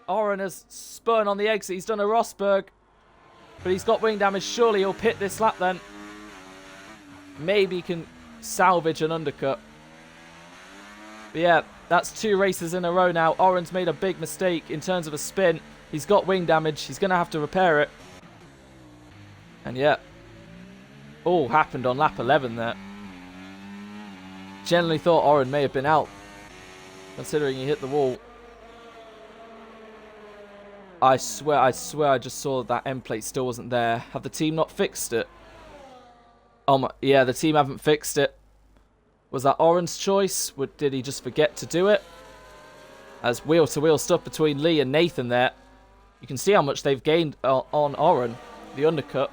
Oren has spun on the exit. He's done a Rosberg, but he's got wing damage. Surely he'll pit this lap then. Maybe he can salvage an undercut. But yeah, that's 2 races in a row now. Oren's made a big mistake in terms of a spin. He's got wing damage. He's going to have to repair it. And yeah, all happened on lap 11 there. Generally thought Oren may have been out, considering he hit the wall. I swear I just saw that end plate still wasn't there. Have the team not fixed it? Oh my, yeah, the team haven't fixed it. Was that Oren's choice? Did he just forget to do it? As wheel-to-wheel stuff between Lee and Nathan there. You can see how much they've gained on Oren, the undercut.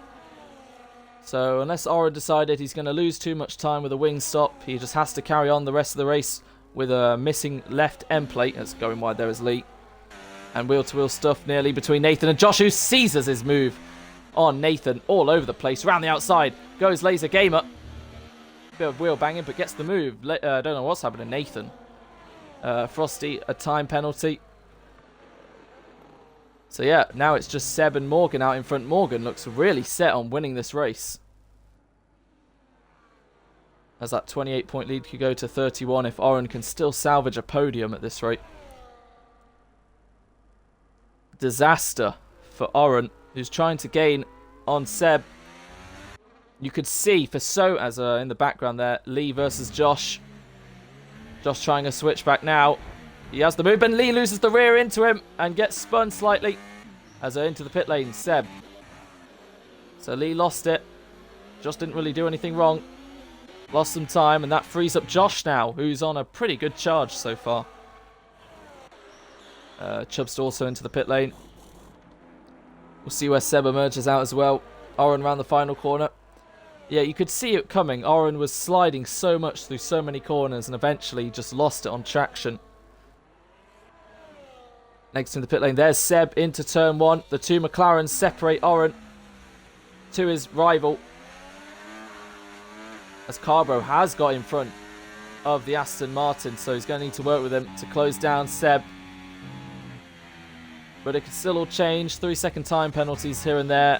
So unless Oren decided he's going to lose too much time with a wing stop, he just has to carry on the rest of the race with a missing left end plate. That's going wide there as Lee. And wheel-to-wheel stuff nearly between Nathan and Josh, who seizes his move on Nathan all over the place. Around the outside goes Laser Gamer. Bit of wheel banging, but gets the move. I don't know what's happening to Nathan. Frosty, a time penalty. So yeah, now it's just Seb and Morgan out in front. Morgan looks really set on winning this race, as that 28-point lead could go to 31 if Oren can still salvage a podium at this rate. Disaster for Oren, who's trying to gain on Seb. You could see in the background there, Lee versus Josh. Josh trying a switchback now. He has the move, and Lee loses the rear into him and gets spun slightly as into the pit lane. Seb. So Lee lost it. Josh didn't really do anything wrong. Lost some time, and that frees up Josh now, who's on a pretty good charge so far. Chubb's also into the pit lane. We'll see where Seb emerges out as well. Oren around the final corner. Yeah, you could see it coming. Oren was sliding so much through so many corners and eventually just lost it on traction. Next in the pit lane, there's Seb into turn 1. The 2 McLarens separate Oren to his rival, as Carbro has got in front of the Aston Martin, so he's going to need to work with him to close down Seb. But it could still all change. 3-second time penalties here and there.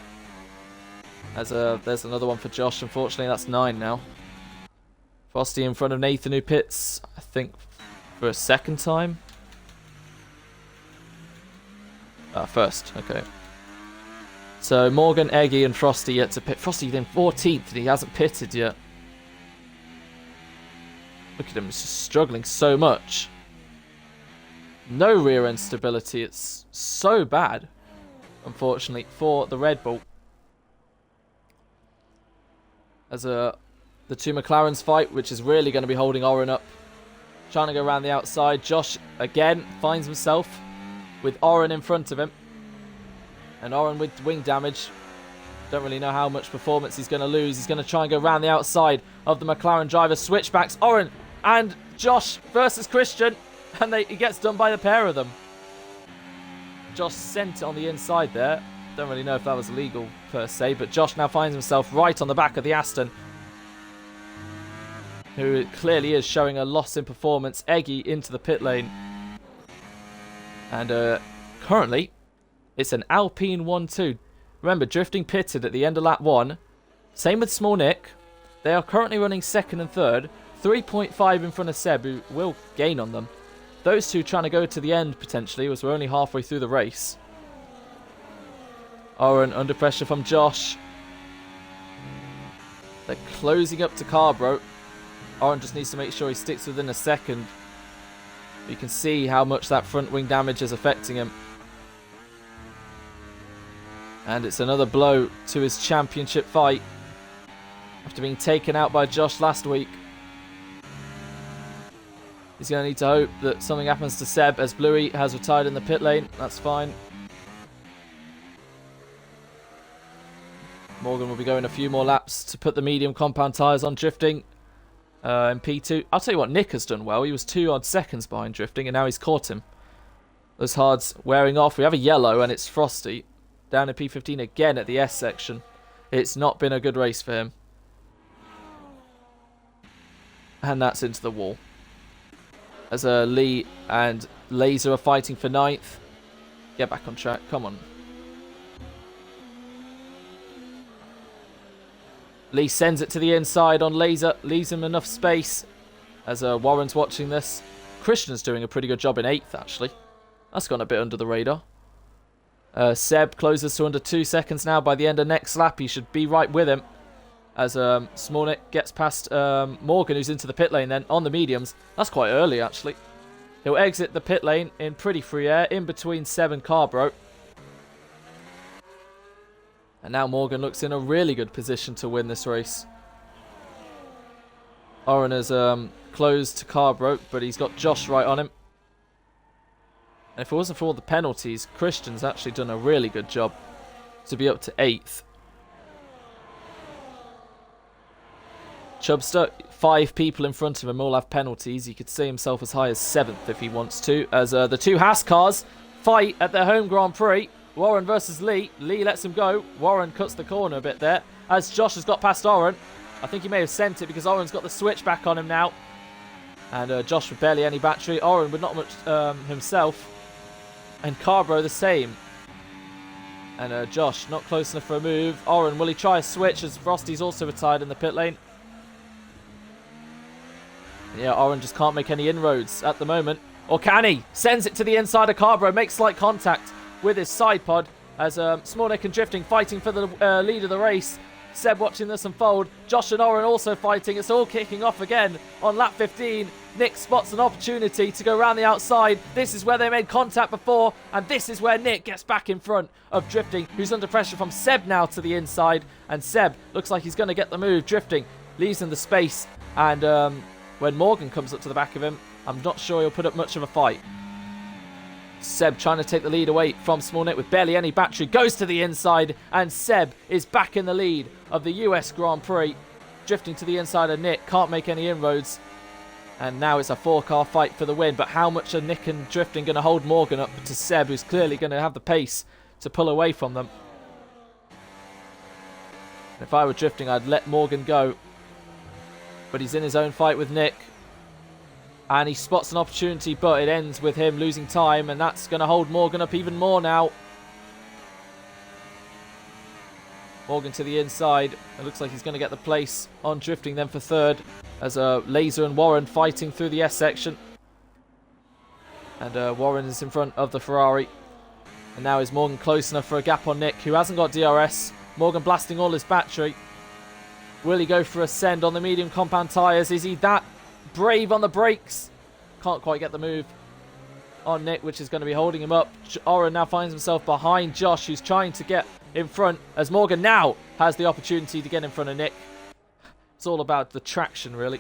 There's another one for Josh. Unfortunately, that's 9 now. Frosty in front of Nathan, who pits, I think, for a second time. First, okay. So Morgan, Eggy, and Frosty yet to pit. Frosty then 14th, and he hasn't pitted yet. Look at him, he's just struggling so much. No rear end stability. It's so bad, unfortunately, for the Red Bull. As the 2 McLarens fight, which is really going to be holding Oren up. Trying to go around the outside. Josh, again, finds himself with Oren in front of him. And Oren with wing damage. Don't really know how much performance he's going to lose. He's going to try and go around the outside of the McLaren driver. Switchbacks. Oren and Josh versus Christian. And he gets done by the pair of them. Josh sent it on the inside there. Don't really know if that was legal per se, but Josh now finds himself right on the back of the Aston, who clearly is showing a loss in performance. Eggy into the pit lane. And currently, it's an Alpine 1-2. Remember, drifting pitted at the end of lap 1. Same with Small Nick. They are currently running second and third. 3.5 in front of Seb, who will gain on them. Those two trying to go to the end, potentially, as we're only halfway through the race. Oren under pressure from Josh. They're closing up to Carbro. Oren just needs to make sure he sticks within a second. You can see how much that front wing damage is affecting him. And it's another blow to his championship fight after being taken out by Josh last week. He's going to need to hope that something happens to Seb, as Bluey has retired in the pit lane. That's fine. Morgan will be going a few more laps to put the medium compound tyres on Drifting in P2. I'll tell you what, Nick has done well. He was 2 odd seconds behind Drifting, and now he's caught him. Those hards wearing off. We have a yellow, and it's Frosty. Down in P15 again at the S section. It's not been a good race for him. And that's into the wall. As Lee and Laser are fighting for 9th. Get back on track. Come on. Lee sends it to the inside on Laser. Leaves him enough space. As Warren's watching this. Christian's doing a pretty good job in 8th, actually. That's gone a bit under the radar. Seb closes to under 2 seconds now. By the end of next lap, he should be right with him. As Smolnik gets past Morgan, who's into the pit lane then on the mediums. That's quite early, actually. He'll exit the pit lane in pretty free air, in between Seb and Carbro. And now Morgan looks in a really good position to win this race. Oren has closed to Carbro, but he's got Josh right on him. And if it wasn't for all the penalties, Christian's actually done a really good job to be up to 8th. Chubster, 5 people in front of him all have penalties. He could see himself as high as 7th if he wants to. As the two Haas cars fight at their home Grand Prix. Warren versus Lee. Lee lets him go. Warren cuts the corner a bit there. As Josh has got past Oren. I think he may have sent it because Oren's got the switch back on him now. And Josh with barely any battery. Oren with not much himself. And Carbro the same. And Josh not close enough for a move. Oren, will he try a switch as Frosty's also retired in the pit lane? Yeah, Oren just can't make any inroads at the moment. Or can he? Sends it to the inside of Carbro. Makes slight contact with his side pod. As Smolnik and Drifting fighting for the lead of the race. Seb watching this unfold. Josh and Oren also fighting. It's all kicking off again on lap 15. Nick spots an opportunity to go around the outside. This is where they made contact before. And this is where Nick gets back in front of Drifting, who's under pressure from Seb now to the inside. And Seb looks like he's going to get the move. Drifting leaves him the space. And when Morgan comes up to the back of him, I'm not sure he'll put up much of a fight. Seb trying to take the lead away from Smolnik with barely any battery. Goes to the inside, and Seb is back in the lead of the US Grand Prix. Drifting to the inside of Nick. Can't make any inroads. And now it's a 4-car fight for the win. But how much are Nick and Drifting going to hold Morgan up to Seb, who's clearly going to have the pace to pull away from them? If I were Drifting, I'd let Morgan go. But he's in his own fight with Nick. And he spots an opportunity, but it ends with him losing time. And that's going to hold Morgan up even more now. Morgan to the inside. It looks like he's going to get the place on Drifting then for 3rd. As Laser and Warren fighting through the S section. And Warren is in front of the Ferrari. And now is Morgan close enough for a gap on Nick, who hasn't got DRS. Morgan blasting all his battery. Will he go for a send on the medium compound tyres? Is he that brave on the brakes? Can't quite get the move on Nick, which is going to be holding him up. Oren now finds himself behind Josh, who's trying to get in front, as Morgan now has the opportunity to get in front of Nick. It's all about the traction, really.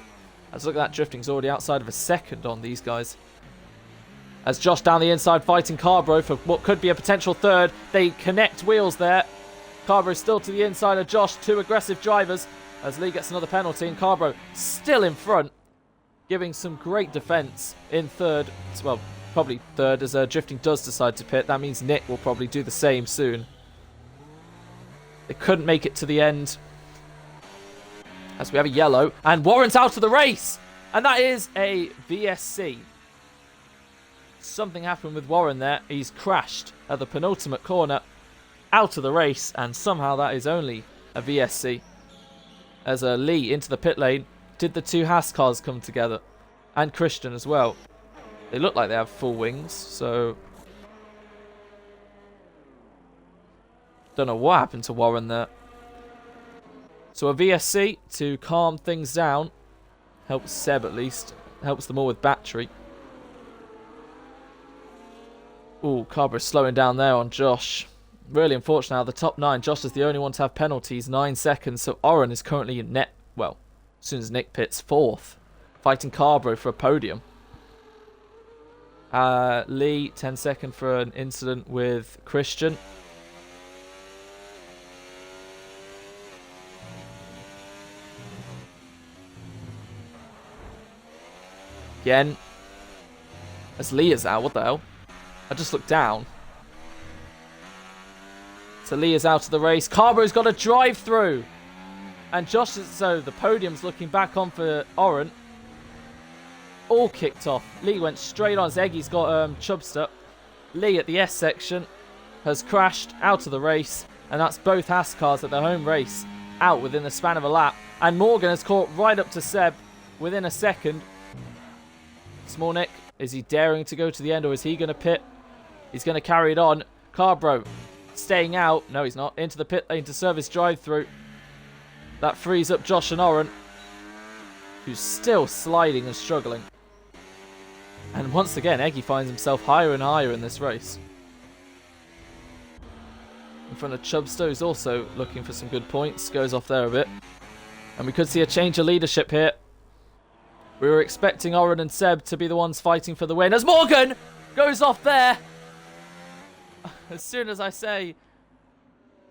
As look at that, Drifting's already outside of a second on these guys. As Josh down the inside fighting Carbro for what could be a potential 3rd. They connect wheels there. Carbro still to the inside of Josh. 2 aggressive drivers. As Lee gets another penalty, and Carbro still in front, giving some great defence in 3rd. Well, probably 3rd, as Drifting does decide to pit. That means Nick will probably do the same soon. They couldn't make it to the end. As we have a yellow, and Warren's out of the race! And that is a VSC. Something happened with Warren there. He's crashed at the penultimate corner, out of the race, and somehow that is only a VSC. As Lee into the pit lane. Did the 2 Haas cars come together? And Christian as well. They look like they have full wings, so Don't know what happened to Warren there. So a VSC to calm things down. Helps Seb at least. Helps them all with battery. Ooh, Carber's slowing down there on Josh. Really unfortunate now. The top 9, Josh is the only one to have penalties. 9 seconds. So Oren is currently in net. Well, as soon as Nick pits, 4th. Fighting Carbro for a podium. Lee, 10 second for an incident with Christian. Again. As Lee is out, what the hell? I just looked down. So Lee is out of the race. Carbro's got a drive through. And Josh is, so the podium's looking back on for Oren. All kicked off. Lee went straight on. Zeggy's got Chubster. Lee at the S section has crashed out of the race. And that's both Haas cars at their home race out within the span of a lap. And Morgan has caught right up to Seb within a second. Small Nick, is he daring to go to the end or is he going to pit? He's going to carry it on. Carbro staying out. No, he's not. Into the pit lane to service drive-through. That frees up Josh and Oren, who's still sliding and struggling. And once again, Eggy finds himself higher and higher in this race. In front of Chubster, who's also looking for some good points. Goes off there a bit. And we could see a change of leadership here. We were expecting Oren and Seb to be the ones fighting for the win. As Morgan goes off there. As soon as I say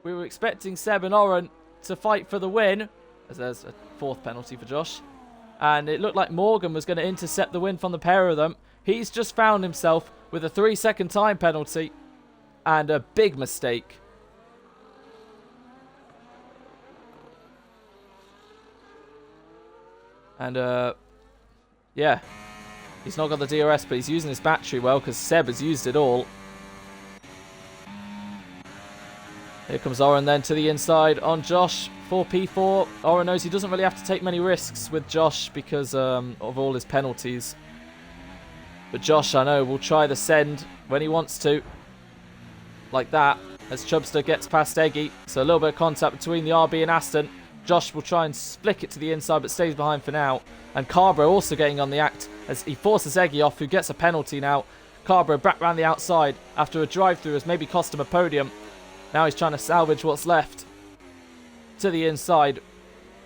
we were expecting Seb and Oren to fight for the win. As there's a 4th penalty for Josh. And it looked like Morgan was going to intercept the win from the pair of them. He's just found himself with a 3-second time penalty. And a big mistake. And, yeah. He's not got the DRS, but he's using his battery well because Seb has used it all. Here comes Oren then to the inside on Josh for P4. Oren knows he doesn't really have to take many risks with Josh because of all his penalties. But Josh, I know, will try the send when he wants to. Like that, as Chubster gets past Eggy. So a little bit of contact between the RB and Aston. Josh will try and flick it to the inside, but stays behind for now. And Carbro also getting on the act as he forces Eggy off, who gets a penalty now. Carbro back round the outside after a drive-through has maybe cost him a podium. Now he's trying to salvage what's left to the inside.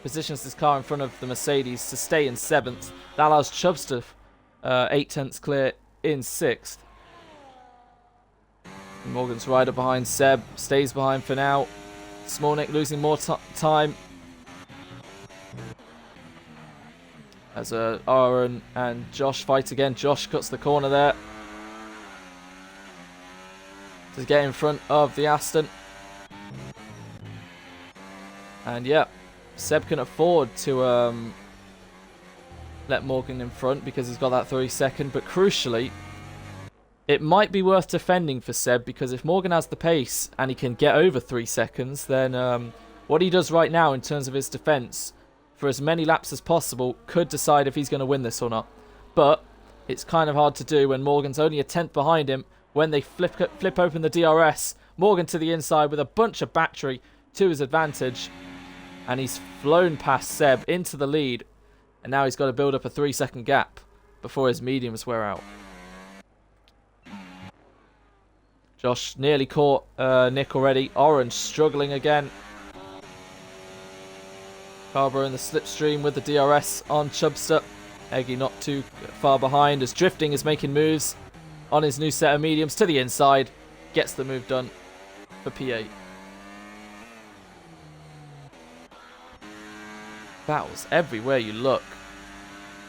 Positions his car in front of the Mercedes to stay in 7th. That allows Chubster 8 tenths clear in 6th. Morgan's rider behind Seb. Stays behind for now. Smolnik losing more time. As Aaron and Josh fight again. Josh cuts the corner there to get in front of the Aston. And yeah, Seb can afford to let Morgan in front because he's got that 3-second. But crucially, it might be worth defending for Seb because if Morgan has the pace and he can get over 3 seconds, then what he does right now in terms of his defense for as many laps as possible could decide if he's going to win this or not. But it's kind of hard to do when Morgan's only a 10th behind him. When they flip open the DRS, Morgan to the inside with a bunch of battery to his advantage. And he's flown past Seb into the lead. And now he's got to build up a 3-second gap before his mediums wear out. Josh nearly caught Nick already. Orange struggling again. Carbro in the slipstream with the DRS on Chubster. Eggy not too far behind as Drifting is making moves on his new set of mediums to the inside. Gets the move done for P8. Battles everywhere you look.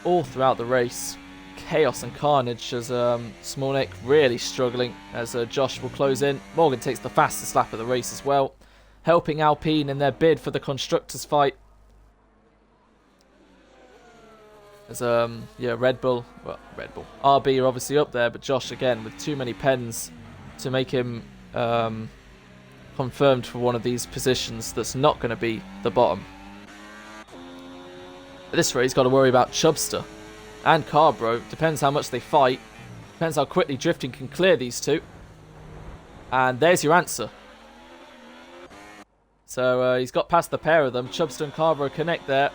All throughout the race. Chaos and carnage as Smolnik really struggling as Josh will close in. Morgan takes the fastest lap of the race as well. Helping Alpine in their bid for the Constructors fight. As Red Bull, RB are obviously up there, but Josh again with too many pens to make him confirmed for one of these positions that's not going to be the bottom. At this rate, he's got to worry about Chubster and Carbro. Depends how much they fight. Depends how quickly Drifting can clear these two. And there's your answer. So he's got past the pair of them. Chubster and Carbo connect there.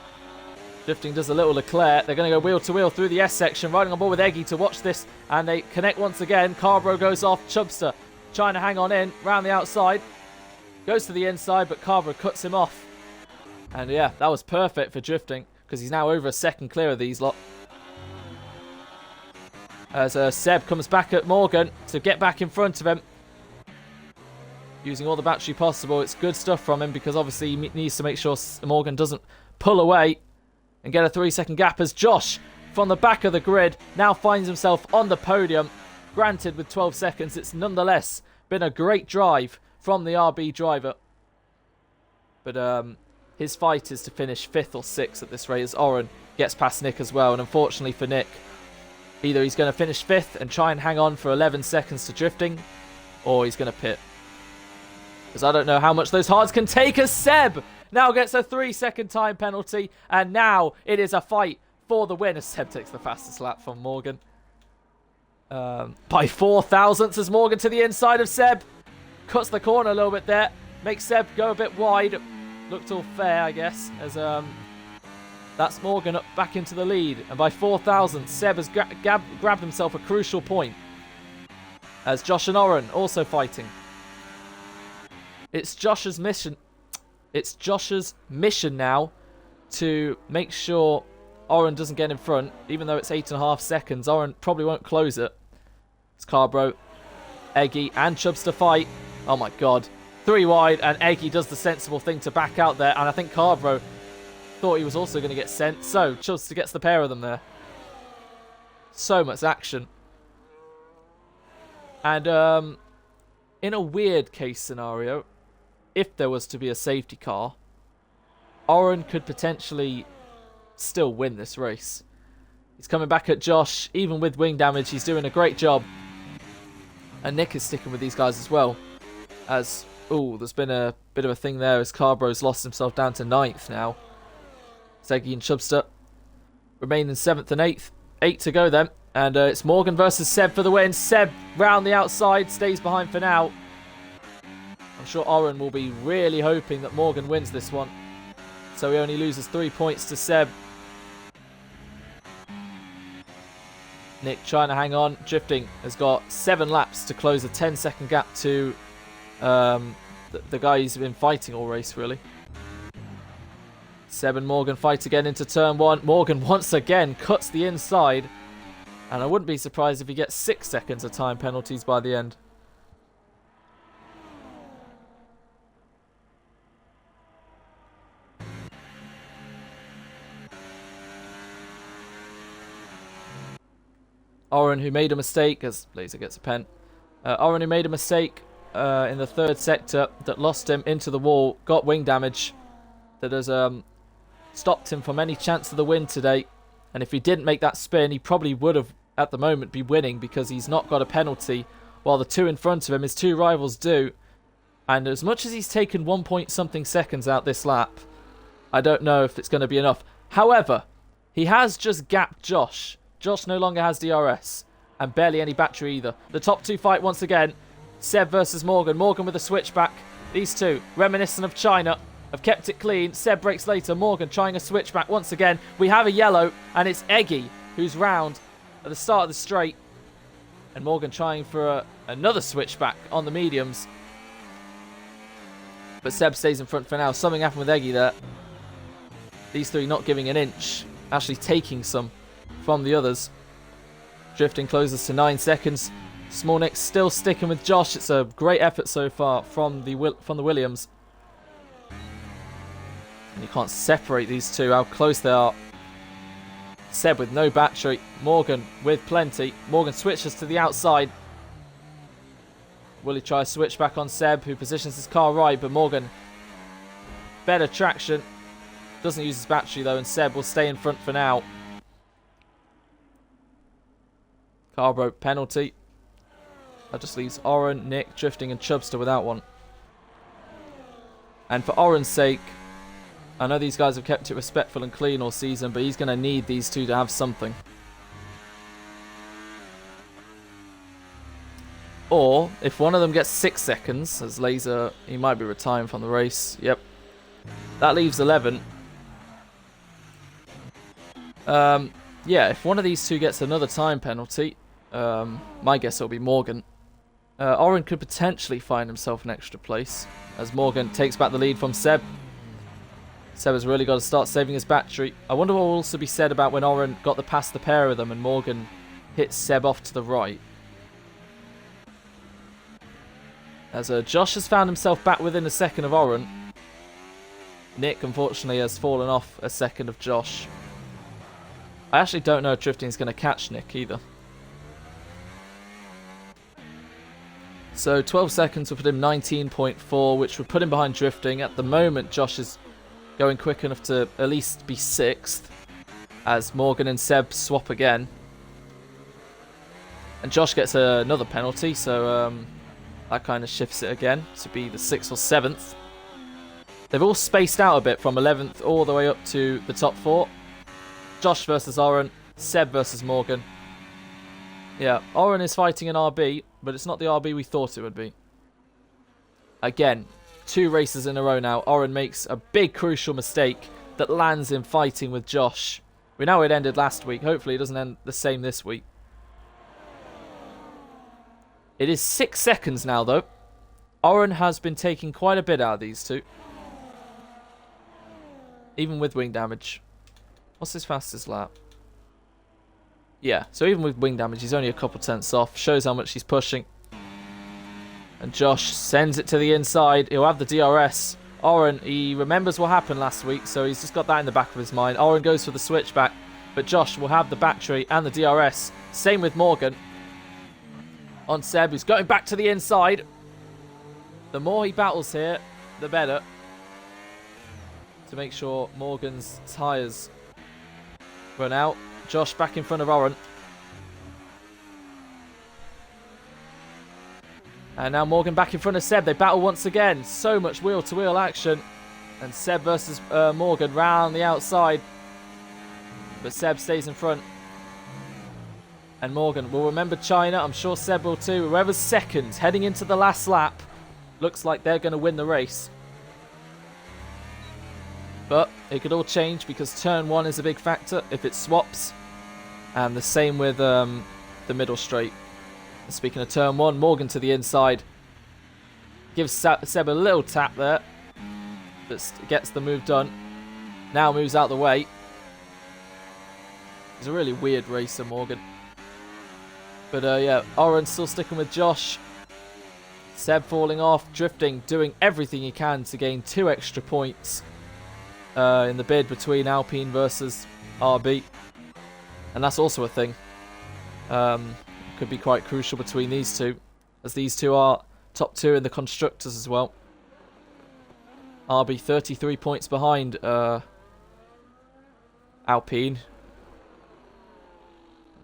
Drifting does a little Leclerc. They're going to go wheel to wheel through the S section. Riding on board with Eggy to watch this. And they connect once again. Carbo goes off. Chubster trying to hang on in. Round the outside. Goes to the inside, but Carbo cuts him off. And yeah, that was perfect for drifting. Because he's now over a second clear of these lot. As Seb comes back at Morgan to get back in front of him. Using all the battery possible. It's good stuff from him because obviously he needs to make sure Morgan doesn't pull away and get a 3-second gap as Josh from the back of the grid now finds himself on the podium. Granted with 12 seconds, it's nonetheless been a great drive from the RB driver. But his fight is to finish 5th or 6th at this rate as Oren gets past Nick as well. And unfortunately for Nick, either he's going to finish 5th and try and hang on for 11 seconds to drifting, or he's going to pit. Because I don't know how much those hards can take as Seb now gets a 3-second time penalty. And now it is a fight for the win as Seb takes the fastest lap from Morgan. By 4 thousandths as Morgan to the inside of Seb. Cuts the corner a little bit there. Makes Seb go a bit wide. Looked all fair, I guess. As that's Morgan up back into the lead. And by 4 thousandths, Seb has grabbed himself a crucial point. As Josh and Oren also fighting. It's Josh's mission. It's Josh's mission now to make sure Oren doesn't get in front. Even though it's 8.5 seconds, Oren probably won't close it. It's Carbro, Eggy, and Chubbs to fight. Oh my god. 3 wide, and Eggy does the sensible thing to back out there. And I think Carbro thought he was also going to get sent. So, Chubbs gets the pair of them there. So much action. And in a weird case scenario, if there was to be a safety car, Oren could potentially still win this race. He's coming back at Josh, even with wing damage. He's doing a great job. And Nick is sticking with these guys as well. As, ooh, there's been a bit of a thing there as Carbro's lost himself down to 9th now. Zeggy and Chubster remain in 7th and 8th. 8 to go then. And it's Morgan versus Seb for the win. Seb round the outside, stays behind for now. I'm sure Oren will be really hoping that Morgan wins this one. So he only loses 3 points to Seb. Nick trying to hang on. Drifting has got 7 laps to close a 10-second gap to the guy he's been fighting all race, really. Seb and Morgan fight again into turn 1. Morgan once again cuts the inside. And I wouldn't be surprised if he gets 6 seconds of time penalties by the end. Oren, who made a mistake, as Laser gets a pen. Oren, who made a mistake in the 3rd sector that lost him into the wall, got wing damage that has stopped him from any chance of the win today. And if he didn't make that spin, he probably would have, at the moment, be winning because he's not got a penalty, while the 2 in front of him, his 2 rivals, do. And as much as he's taken 1 point something seconds out this lap, I don't know if it's going to be enough. However, he has just gapped Josh. Josh no longer has DRS, and barely any battery either. The top 2 fight once again. Seb versus Morgan. Morgan with a switchback. These 2, reminiscent of China, have kept it clean. Seb breaks later. Morgan trying a switchback once again. We have a yellow, and it's Eggy who's round at the start of the straight. And Morgan trying for another switchback on the mediums. But Seb stays in front for now. Something happened with Eggy there. These 3 not giving an inch. Actually taking some from the others. Drifting closes to 9 seconds. Smallnick still sticking with Josh. It's a great effort so far from the Williams. And you can't separate these 2, how close they are. Seb with no battery. Morgan with plenty. Morgan switches to the outside. Willie tries to switch back on Seb, who positions his car right, but Morgan, better traction. Doesn't use his battery though, and Seb will stay in front for now. Carbro penalty. That just leaves Oren, Nick, Drifting, and Chubster without one. And for Oren's sake, I know these guys have kept it respectful and clean all season, but he's going to need these 2 to have something. Or, if one of them gets 6 seconds, as Laser, he might be retiring from the race. Yep, That leaves 11. Yeah, if one of these two gets another time penalty, my guess it'll be Morgan. Oren could potentially find himself an extra place as Morgan takes back the lead from Seb. Seb has really got to start saving his battery. I wonder what will also be said about when Oren got the past the pair of them and Morgan hit Seb off to the right. As Josh has found himself back within a second of Oren. Nick, unfortunately, has fallen off a second of Josh. I actually don't know if drifting is going to catch Nick either. So 12 seconds will put him 19.4, which would put him behind drifting. At the moment, Josh is going quick enough to at least be 6th, as Morgan and Seb swap again. And Josh gets another penalty, so that kind of shifts it again to be the 6th or 7th. They've all spaced out a bit from 11th all the way up to the top 4. Josh versus Oren, Seb versus Morgan. Yeah, Oren is fighting an RB, but it's not the RB we thought it would be. Again, 2 races in a row now. Oren makes a big crucial mistake that lands him fighting with Josh. We know it ended last week. Hopefully it doesn't end the same this week. It is 6 seconds now, though. Oren has been taking quite a bit out of these two. Even with wing damage. What's his fastest lap? Yeah, so even with wing damage, he's only a couple tenths off. Shows how much he's pushing. And Josh sends it to the inside. He'll have the DRS. Oren, he remembers what happened last week, so he's just got that in the back of his mind. Oren goes for the switchback, but Josh will have the battery and the DRS. Same with Morgan. On Seb, who's going back to the inside. The more he battles here, the better. To make sure Morgan's tyres run out. Josh back in front of Oren. And now Morgan back in front of Seb. They battle once again. So much wheel-to-wheel action. And Seb versus Morgan round the outside. But Seb stays in front. And Morgan will remember China. I'm sure Seb will too. Whoever's second heading into the last lap looks like they're going to win the race. But it could all change because turn 1 is a big factor if it swaps. And the same with the middle straight. And speaking of turn 1, Morgan to the inside. Gives Seb a little tap there. But gets the move done. Now moves out the way. He's a really weird racer, Morgan. But yeah, Oren's still sticking with Josh. Seb falling off, drifting, doing everything he can to gain 2 extra points in the bid between Alpine versus RB. And that's also a thing. Could be quite crucial between these two, as these two are top 2 in the constructors as well. RB 33 points behind Alpine.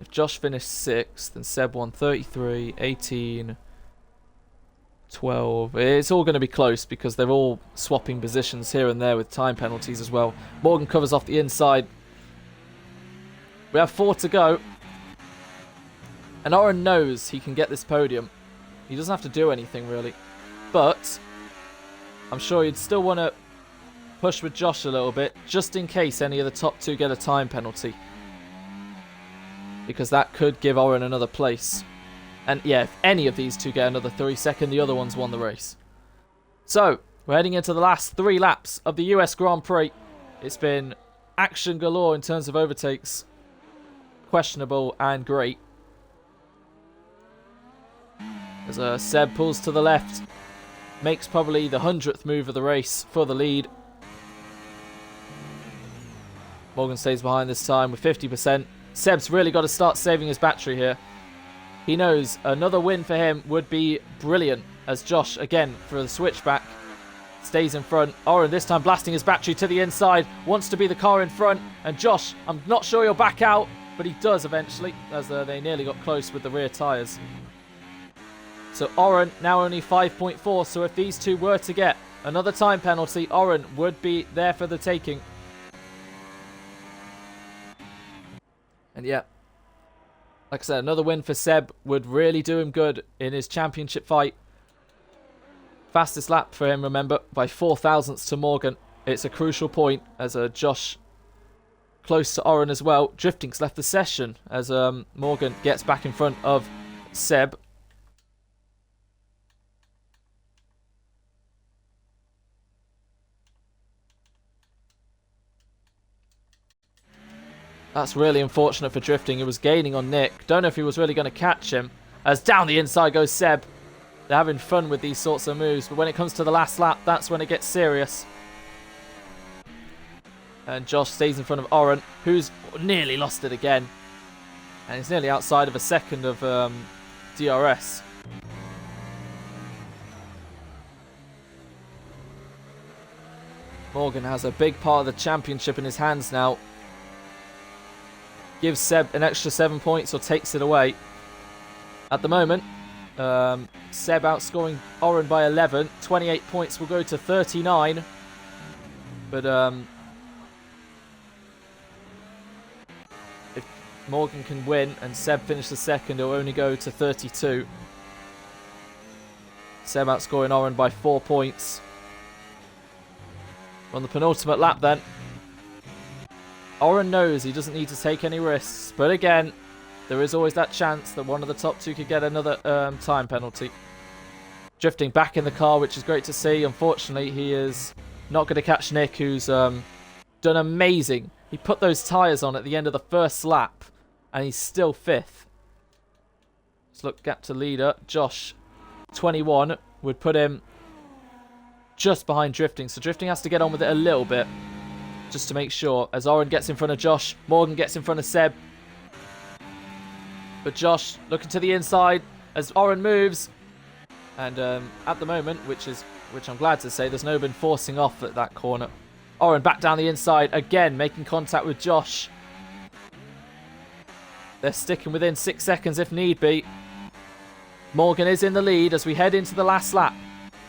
If Josh finished 6th, then Seb won 33, 18, 12. It's all going to be close because they're all swapping positions here and there with time penalties as well. Morgan covers off the inside. We have 4 to go. And Oren knows he can get this podium. He doesn't have to do anything really. But I'm sure he'd still want to push with Josh a little bit, just in case any of the top 2 get a time penalty. Because that could give Oren another place. And yeah, if any of these two get another 3 seconds, the other one's won the race. So, we're heading into the last 3 laps of the US Grand Prix. It's been action galore in terms of overtakes. Questionable and great. As Seb pulls to the left. Makes probably the 100th move of the race for the lead. Morgan stays behind this time with 50%. Seb's really got to start saving his battery here. He knows another win for him would be brilliant. As Josh, again, for the switchback, stays in front. Oren this time blasting his battery to the inside. Wants to be the car in front. And Josh, I'm not sure he'll back out. But he does eventually, as they nearly got close with the rear tyres. So Oren now only 5.4. So if these two were to get another time penalty, Oren would be there for the taking. And yeah, like I said, another win for Seb would really do him good in his championship fight. Fastest lap for him, remember, by 4 thousandths to Morgan. It's a crucial point as Josh close to Oren as well. Drifting's left the session as Morgan gets back in front of Seb. That's really unfortunate for Drifting. He was gaining on Nick. Don't know if he was really going to catch him. As down the inside goes Seb. They're having fun with these sorts of moves, but when it comes to the last lap, that's when it gets serious. And Josh stays in front of Oren, who's nearly lost it again. And he's nearly outside of a second of DRS. Morgan has a big part of the championship in his hands now. Gives Seb an extra 7 points or takes it away. At the moment, Seb outscoring Oren by 11. 28 points will go to 39. But if Morgan can win and Seb finishes second, it'll only go to 32. Seb outscoring Oren by 4 points. On the penultimate lap then. Oren knows he doesn't need to take any risks, but again, there is always that chance that one of the top two could get another time penalty. Drifting back in the car, which is great to see. Unfortunately, he is not going to catch Nick, who's done amazing. He put those tyres on at the end of the first lap, and he's still fifth. Let's look gap to leader. Josh, 21, would put him just behind Drifting, so Drifting has to get on with it a little bit. Just to make sure, as Oren gets in front of Josh, Morgan gets in front of Seb. But Josh looking to the inside as Oren moves. And at the moment, which I'm glad to say, there's no been forcing off at that corner. Oren back down the inside, again making contact with Josh. They're sticking within 6 seconds if need be. Morgan is in the lead as we head into the last lap.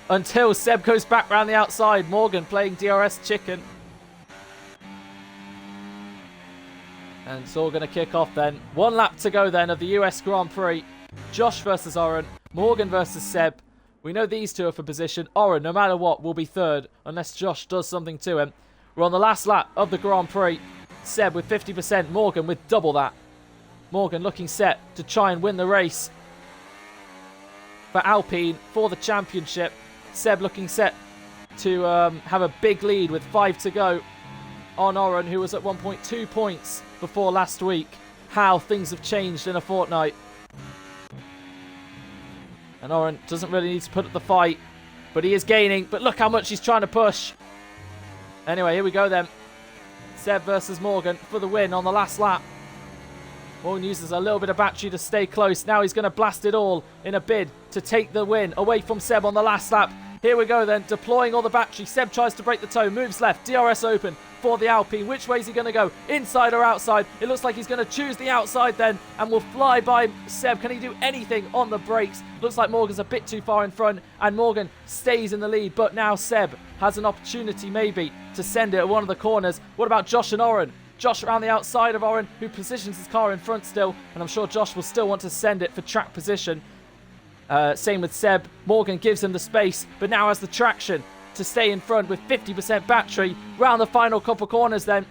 Until Seb goes back round the outside. Morgan playing DRS chicken. And it's all going to kick off then. 1 lap to go then of the US Grand Prix. Josh versus Oren. Morgan versus Seb. We know these two are for position. Oren, no matter what, will be third. Unless Josh does something to him. We're on the last lap of the Grand Prix. Seb with 50%. Morgan with double that. Morgan looking set to try and win the race. For Alpine, for the championship. Seb looking set to have a big lead with 5 to go. On Oren, who was at 1.2 points before last week. How things have changed in a fortnight. And Oren doesn't really need to put up the fight, but he is gaining. But look how much he's trying to push. Anyway, here we go then. Seb versus Morgan for the win on the last lap. Morgan uses a little bit of battery to stay close. Now he's going to blast it all in a bid to take the win away from Seb on the last lap. Here we go then, deploying all the battery. Seb tries to break the toe, moves left, DRS open for the Alpine. Which way is he going to go? Inside or outside? It looks like he's going to choose the outside then and will fly by Seb. Can he do anything on the brakes? Looks like Morgan's a bit too far in front and Morgan stays in the lead. But now Seb has an opportunity maybe to send it at one of the corners. What about Josh and Oren? Josh around the outside of Oren, who positions his car in front still. And I'm sure Josh will still want to send it for track position. Same with Seb. Morgan gives him the space, but now has the traction to stay in front with 50% battery. Round the final couple corners then.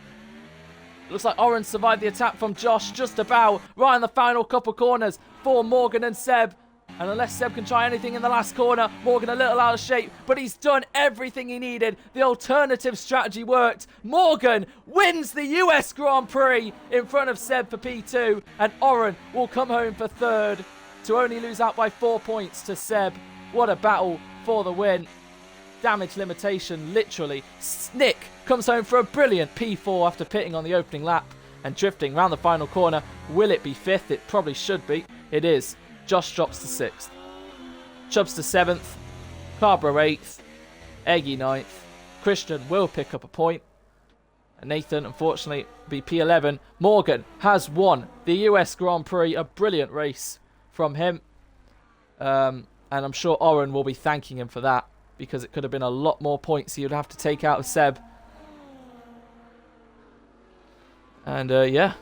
Looks like Oren survived the attack from Josh just about. Right in the final couple corners for Morgan and Seb. And unless Seb can try anything in the last corner, Morgan a little out of shape, but he's done everything he needed. The alternative strategy worked. Morgan wins the US Grand Prix in front of Seb for P2, and Oren will come home for third to only lose out by 4 points to Seb. What a battle for the win. Damage limitation, literally. Nick comes home for a brilliant P4 after pitting on the opening lap and drifting round the final corner. Will it be fifth? It probably should be. It is. Josh drops to 6th. Chubbs to 7th. Carbro 8th. Eggy 9th. Christian will pick up a point. And Nathan, unfortunately, be P11. Morgan has won the US Grand Prix. A brilliant race from him. And I'm sure Oren will be thanking him for that, because it could have been a lot more points he would have to take out of Seb. And yeah.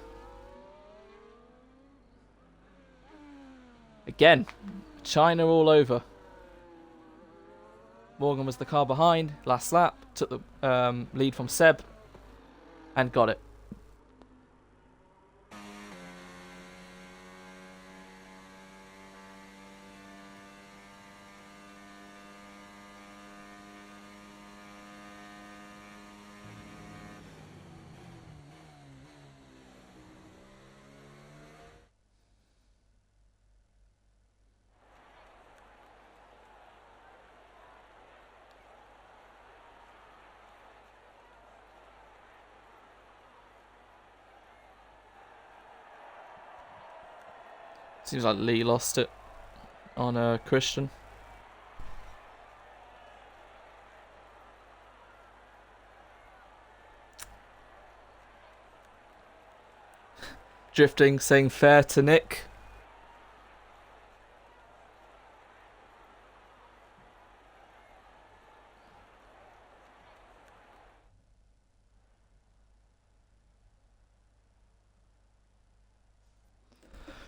Again, China all over. Morgan was the car behind. Last lap, took the lead from Seb and got it. Seems like Lee lost it on Christian. Drifting, saying fair to Nick.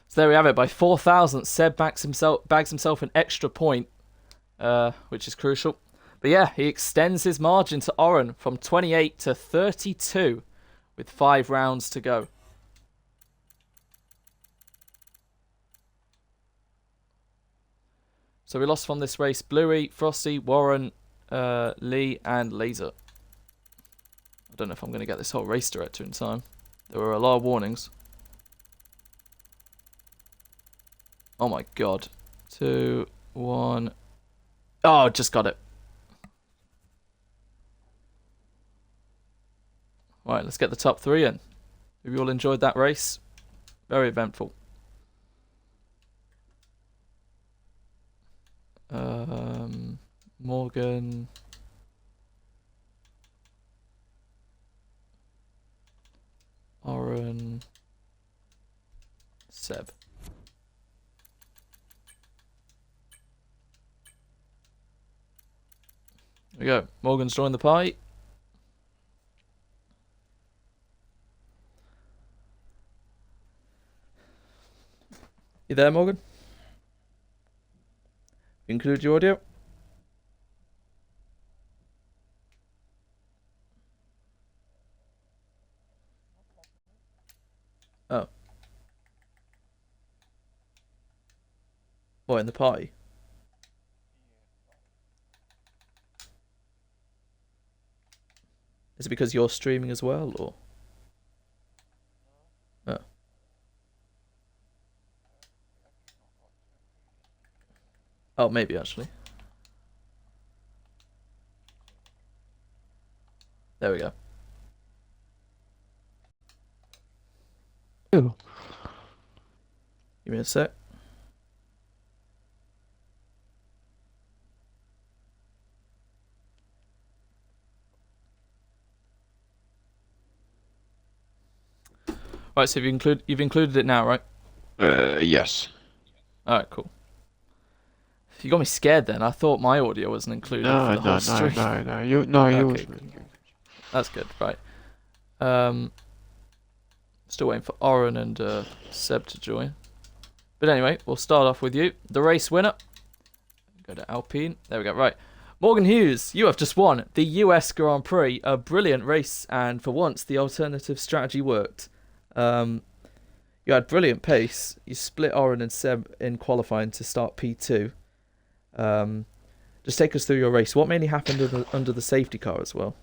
So there we have it. By 4,000, Seb bags himself an extra point, which is crucial. But yeah, he extends his margin to Oren from 28 to 32 with 5 rounds to go. So we lost from this race Bluey, Frosty, Warren, Lee, and Laser. I don't know if I'm going to get this whole race director in time. There were a lot of warnings. Oh my god. 2, 1. Oh, just got it. Right, let's get the top 3 in. Have you all enjoyed that race? Very eventful. Morgan. Oren. Seb. There we go. Morgan's joined the party. You there, Morgan? Include your audio. Oh. What, in the party? Is it because you're streaming as well, or? Oh. Oh, maybe actually. There we go. Ew. Give me a sec. Right, so you've included it now, right? Yes. Alright, cool. You got me scared then. I thought my audio wasn't included for the whole stream. No. Yours. Okay. That's good, right. Still waiting for Oren and Seb to join. But anyway, we'll start off with you. The race winner. Go to Alpine. There we go, right. Morgan Hughes, you have just won the US Grand Prix. A brilliant race, and for once, the alternative strategy worked. You had brilliant pace. You split Oren and Seb in qualifying to start P2. Just take us through your race. What mainly happened under the safety car as well?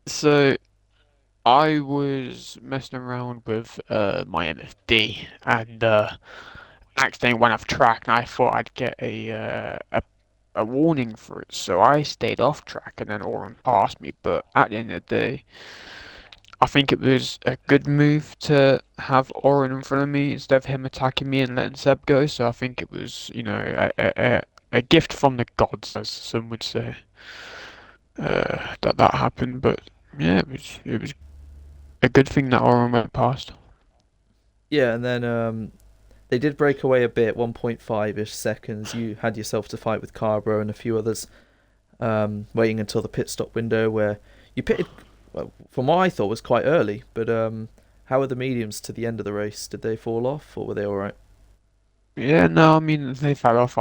So, I was messing around with my MFD and accidentally went off track, and I thought I'd get a warning for it. So I stayed off track, and then Oren passed me. But at the end of the day, I think it was a good move to have Oren in front of me instead of him attacking me and letting Seb go. So I think it was, a gift from the gods, as some would say, that happened. But yeah, it was a good thing that Oren went past. Yeah, and then they did break away a bit, 1.5-ish seconds. You had yourself to fight with Carbro and a few others, waiting until the pit stop window where you pitted, well, from what I thought was quite early. But how were the mediums to the end of the race? Did they fall off or were they all right? Yeah, no, I mean they fell off.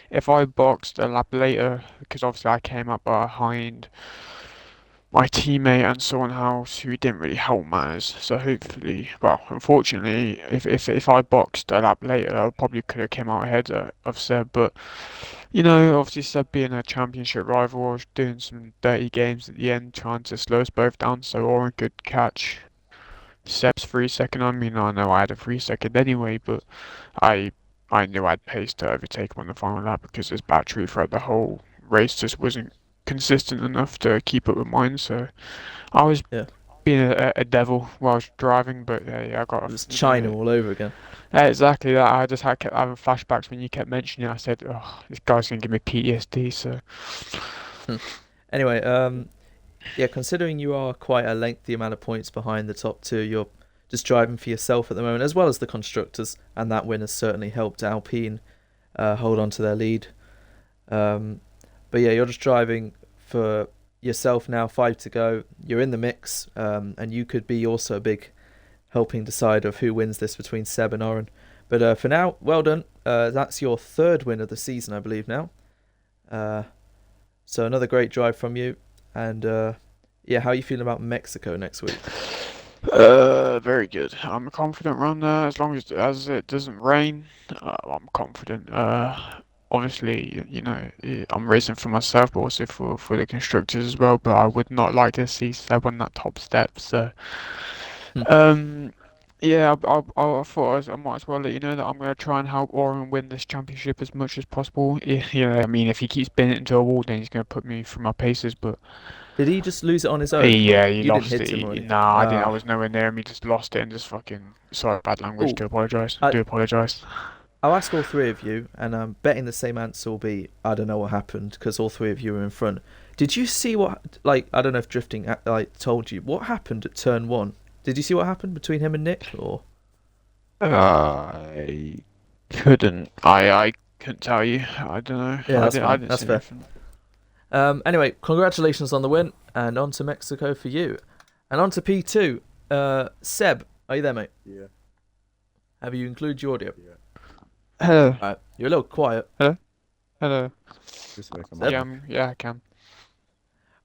If I boxed a lap later, because obviously I came up behind my teammate and someone else who didn't really help matters. So hopefully, well, unfortunately, if I boxed a lap later, I probably could have came out ahead of Seb. But you know, obviously Seb being a championship rival, was doing some dirty games at the end, trying to slow us both down so Oren could catch Seb's 3 second. I mean, I know I had a 3 second anyway, but I I knew I'd pace to overtake him on the final lap because his battery throughout the whole race just wasn't consistent enough to keep up with mine. So I was Yeah, being a devil while I was driving, but yeah, I it got was China all over again. exactly that. I just had kept having flashbacks when you kept mentioning it. I said, "Oh, this guy's gonna give me PTSD." So Anyway, yeah, considering you are quite a lengthy amount of points behind the top two, you're just driving for yourself at the moment, as well as the constructors, and that win has certainly helped Alpine hold on to their lead. Um, but yeah, you're just driving for yourself now. 5 to go. You're in the mix, and you could be also a big helping decide of who wins this between Seb and Oren. But for now, well done. That's your third win of the season, I believe now. Uh, so another great drive from you. And yeah, how are you feeling about Mexico next week? very good. I'm confident around there as long as it doesn't rain. I'm confident. Obviously, you know, I'm racing for myself, but also for the constructors as well. But I would not like to see Seb on that top step. So, Hmm. um, yeah, I thought I might as well let you know that I'm going to try and help Oren win this championship as much as possible. Yeah, I mean, if he keeps spinning into a wall, then he's going to put me through my paces. But Did he just lose it on his own? he You didn't lost hit it. him or anything? Nah, I didn't. I Ah. was nowhere near him. He just lost it and just fucking. Sorry, bad language. Oh, Do apologize. I Do apologize. I'll ask all three of you, and I'm betting the same answer will be I don't know what happened because all three of you were in front. Did you see what? Like I don't know if drifting like told you what happened at turn one. Did you see what happened between him and Nick? Or I I couldn't tell you. I don't know. yeah, that's I fine. didn't That's see fair. anything. Anyway, congratulations on the win, and on to Mexico for you, and on to P2. Seb, are you there, mate? Yeah, Have you included your audio? yeah. Hello. Alright, you're a little quiet, Hello. Hello. Just away from my Seb. Yeah, mic. yeah, I can.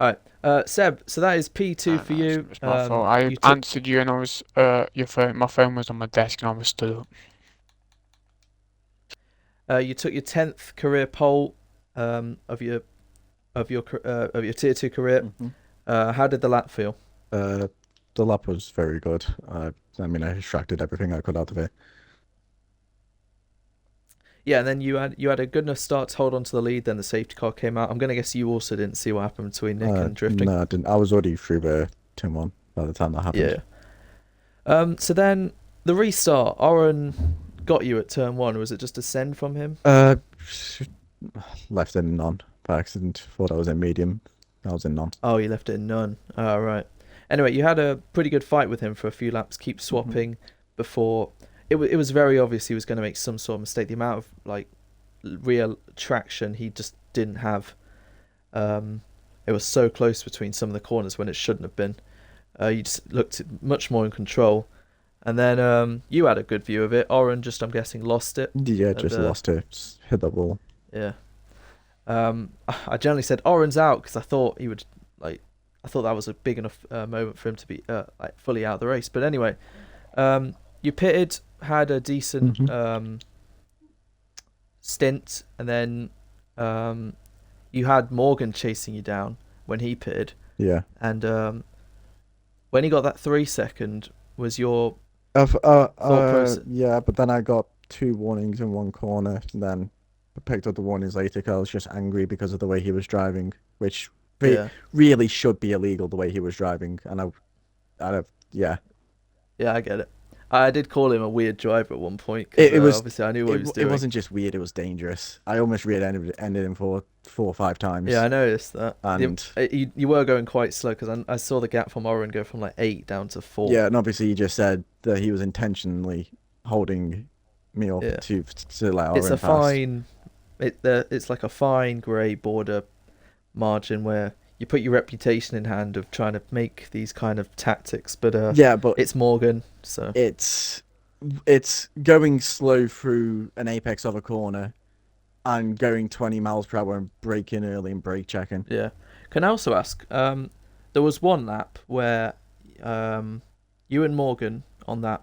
Alright, Seb. So that is P2 for No, you. it's my fault. I You took answered you and I was your phone. My phone was on my desk and I was stood up. you took your 10th career pole of your tier two career. Hmm. How did the lap feel? Uh, the lap was very good. I mean, I extracted everything I could out of it. Yeah, and then you had a good enough start to hold on to the lead. Then the safety car came out. I'm gonna guess you also didn't see what happened between Nick and drifting. No, I didn't. I was already through the turn one by the time that Yeah. happened. So then the restart. Oren got you at turn one. Was it just a send from him? Uh, left in none by accident. Thought I was in medium. I was in none. Oh, you left it in none. Oh, right. Anyway, you had a pretty good fight with him for a few laps. Keep swapping before it was very obvious he was going to make some sort of mistake. The amount of like real traction he just didn't have. It was so close between some of the corners when it shouldn't have been. You just looked much more in control. And then you had a good view of it. Oren just, I'm guessing, lost it. Yeah, just lost it. Just hit the wall. Yeah. I generally said Oren's out because I thought he would I thought that was a big enough moment for him to be like fully out of the race. But anyway, you pitted, had a decent stint, and then you had Morgan chasing you down when he pitted, Yeah. and when he got that 3 second, was your process? Yeah, but then I got two warnings in one corner, and then I picked up the warnings later because I was just angry because of the way he was driving, which Yeah, really should be illegal the way he was driving. And yeah, yeah, I get it. I did call him a weird driver at one point it because was obviously I knew what he was it doing. wasn't just weird; it was dangerous. I almost ended him for 4 or 5 times. Yeah, I noticed that. And You were going quite slow because I saw the gap from Oren go from like 8 down to 4. yeah, and obviously he just said that he was intentionally holding me up Yeah. to let It's Oren a pass. fine. It's like a fine grey border margin where you put your reputation in hand of trying to make these kind of tactics, but Yeah, but it's Morgan, so it's it's going slow through an apex of a corner and going 20 miles per hour and braking early and brake checking. Yeah. Can I also ask? There was one lap where you and Morgan on that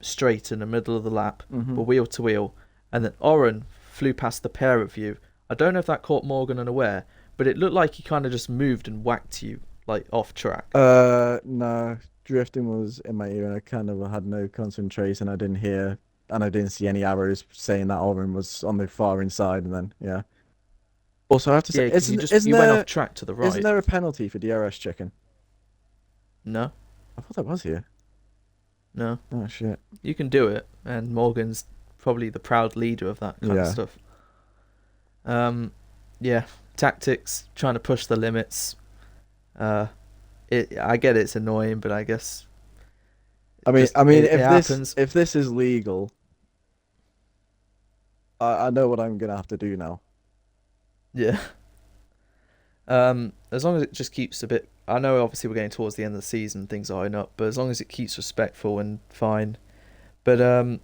straight in the middle of the lap were wheel to wheel, and then Oren flew past the pair of you. I don't know if that caught Morgan unaware, but it looked like he kind of just moved and whacked you like off track. No, drifting was in my ear and I kind of had no concentration. I didn't hear and I didn't see any arrows saying that Oren was on the far inside. And then, yeah. Also, I have to say, Yeah, because isn't you went there off track to the isn't right. there a penalty for DRS checking? No, I thought that was here. no, Oh shit. you can do it, and Morgan's probably the proud leader of that kind of Yeah. stuff. Yeah, tactics, trying to push the limits. I get it's annoying, but I guess it happens. If this is legal, I know what I'm gonna have to do now. Yeah. As long as it just keeps a bit. I know obviously we're getting towards the end of the season, things are eyeing up, but as long as it keeps respectful and fine. But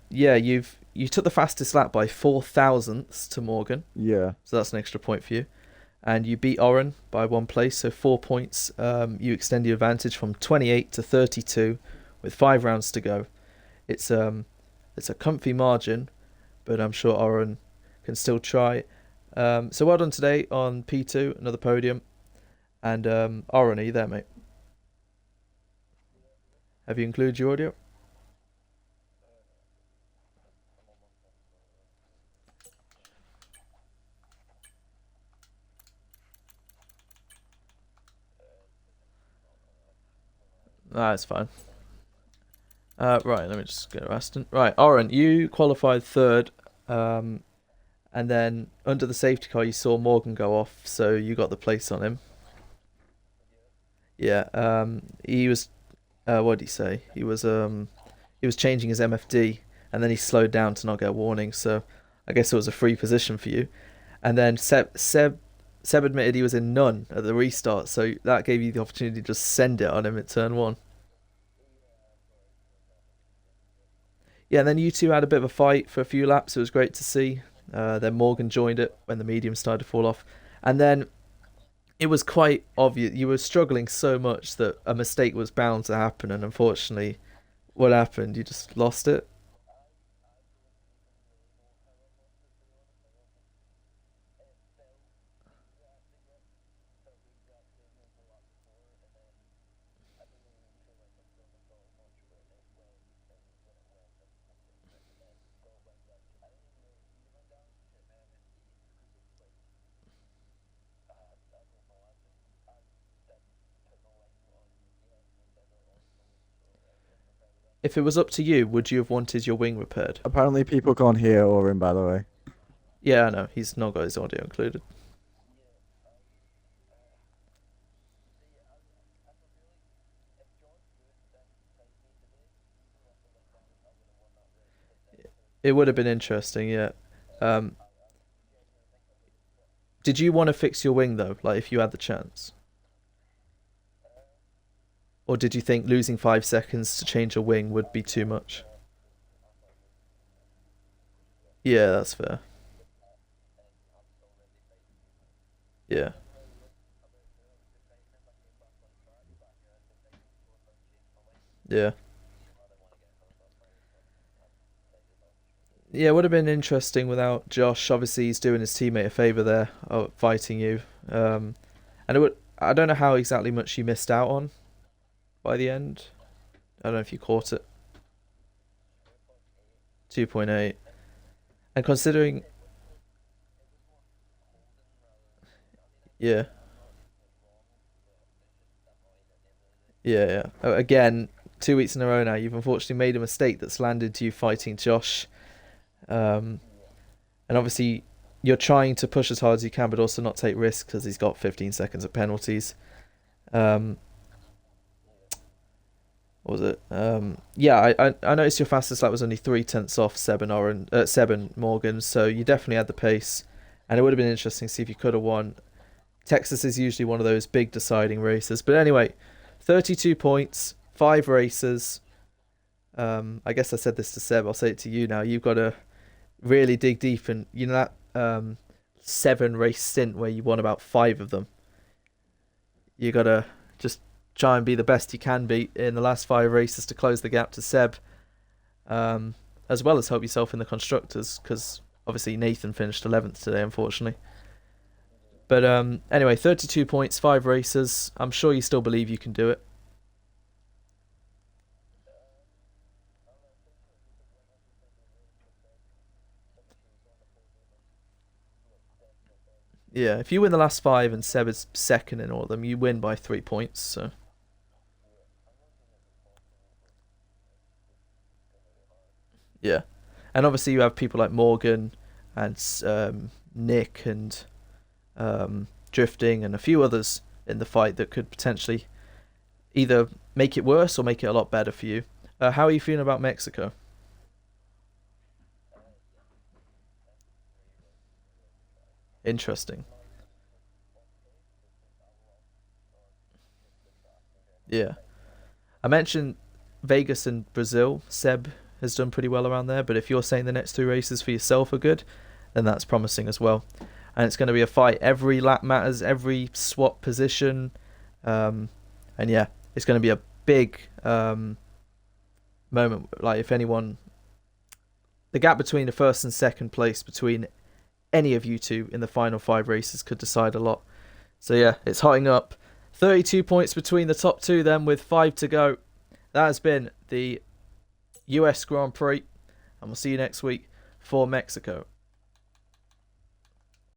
yeah, you took the fastest lap by 0.004 to Morgan, Yeah. so that's an extra point for you, and you beat Oren by 1 place, so 4 points. You extend your advantage from 28 to 32, with 5 rounds to go. It's a comfy margin, but I'm sure Oren can still try. So well done today on P2, another podium. And Oren, are you there, mate? Have you included your audio? Ah, it's fine. Right, let me just go to Aston. Right, Oren, you qualified third, and then under the safety car you saw Morgan go off, so you got the place on him. Yeah, he was. What did he say? He was changing his MFD, and then he slowed down to not get a warning. So, I guess it was a free position for you. And then Seb admitted he was in none at the restart, so that gave you the opportunity to just send it on him at turn one. Yeah, and then you two had a bit of a fight for a few laps. It was great to see. Then Morgan joined it when the medium started to fall off, and then it was quite obvious you were struggling so much that a mistake was bound to happen, and unfortunately, what happened? You just lost it. If it was up to you, would you have wanted your wing repaired? Apparently, people can't hear Oren, by the way. Yeah, I know. He's not got his audio included. It would have been interesting, yeah. Um, did you want to fix your wing though? Like if you had the chance, or did you think losing 5 seconds to change a wing would be too much? Yeah, that's fair. Yeah. Yeah. Yeah, it would have been interesting without Josh. Obviously, he's doing his teammate a favour there, fighting you. And it would. I don't know how exactly much you missed out on by the end. I don't know if you caught it. 2.8. And considering, yeah, yeah. Again, 2 weeks in a row now, you've unfortunately made a mistake that's landed to you fighting Josh. Um, and obviously, you're trying to push as hard as you can, but also not take risks because he's got 15 seconds of penalties. Um, what was it? Yeah, I noticed your fastest lap was only 0.3 off Seb and Morgan, so you definitely had the pace, and it would have been interesting to see if you could have won. Texas is usually one of those big deciding races, but anyway, 32 points, 5 races. I guess I said this to Seb. I'll say it to you now. You've got to really dig deep, and you know that 7 race stint where you won about 5 of them. You got to just try and be the best you can be in the last 5 races to close the gap to Seb, as well as help yourself in the constructors, because obviously Nathan finished 11th today, unfortunately. But anyway, 32 points, 5 races. I'm sure you still believe you can do it. Yeah, if you win the last 5 and Seb is second in all of them, you win by 3 points. So yeah, and obviously you have people like Morgan and Nick and Drifting and a few others in the fight that could potentially either make it worse or make it a lot better for you. How are you feeling about Mexico? Interesting. Yeah. I mentioned Vegas and Brazil. Seb has done pretty well around there, but if you're saying the next 2 races for yourself are good, then that's promising as well. And it's going to be a fight. Every lap matters, every swap position. And yeah, it's going to be a big moment. Like, if anyone, the gap between the first and second place between any of you two in the final 5 races could decide a lot. So yeah, it's hotting up. 32 points between the top 2 then, with 5 to go. That has been the US Grand Prix, and we'll see you next week for Mexico.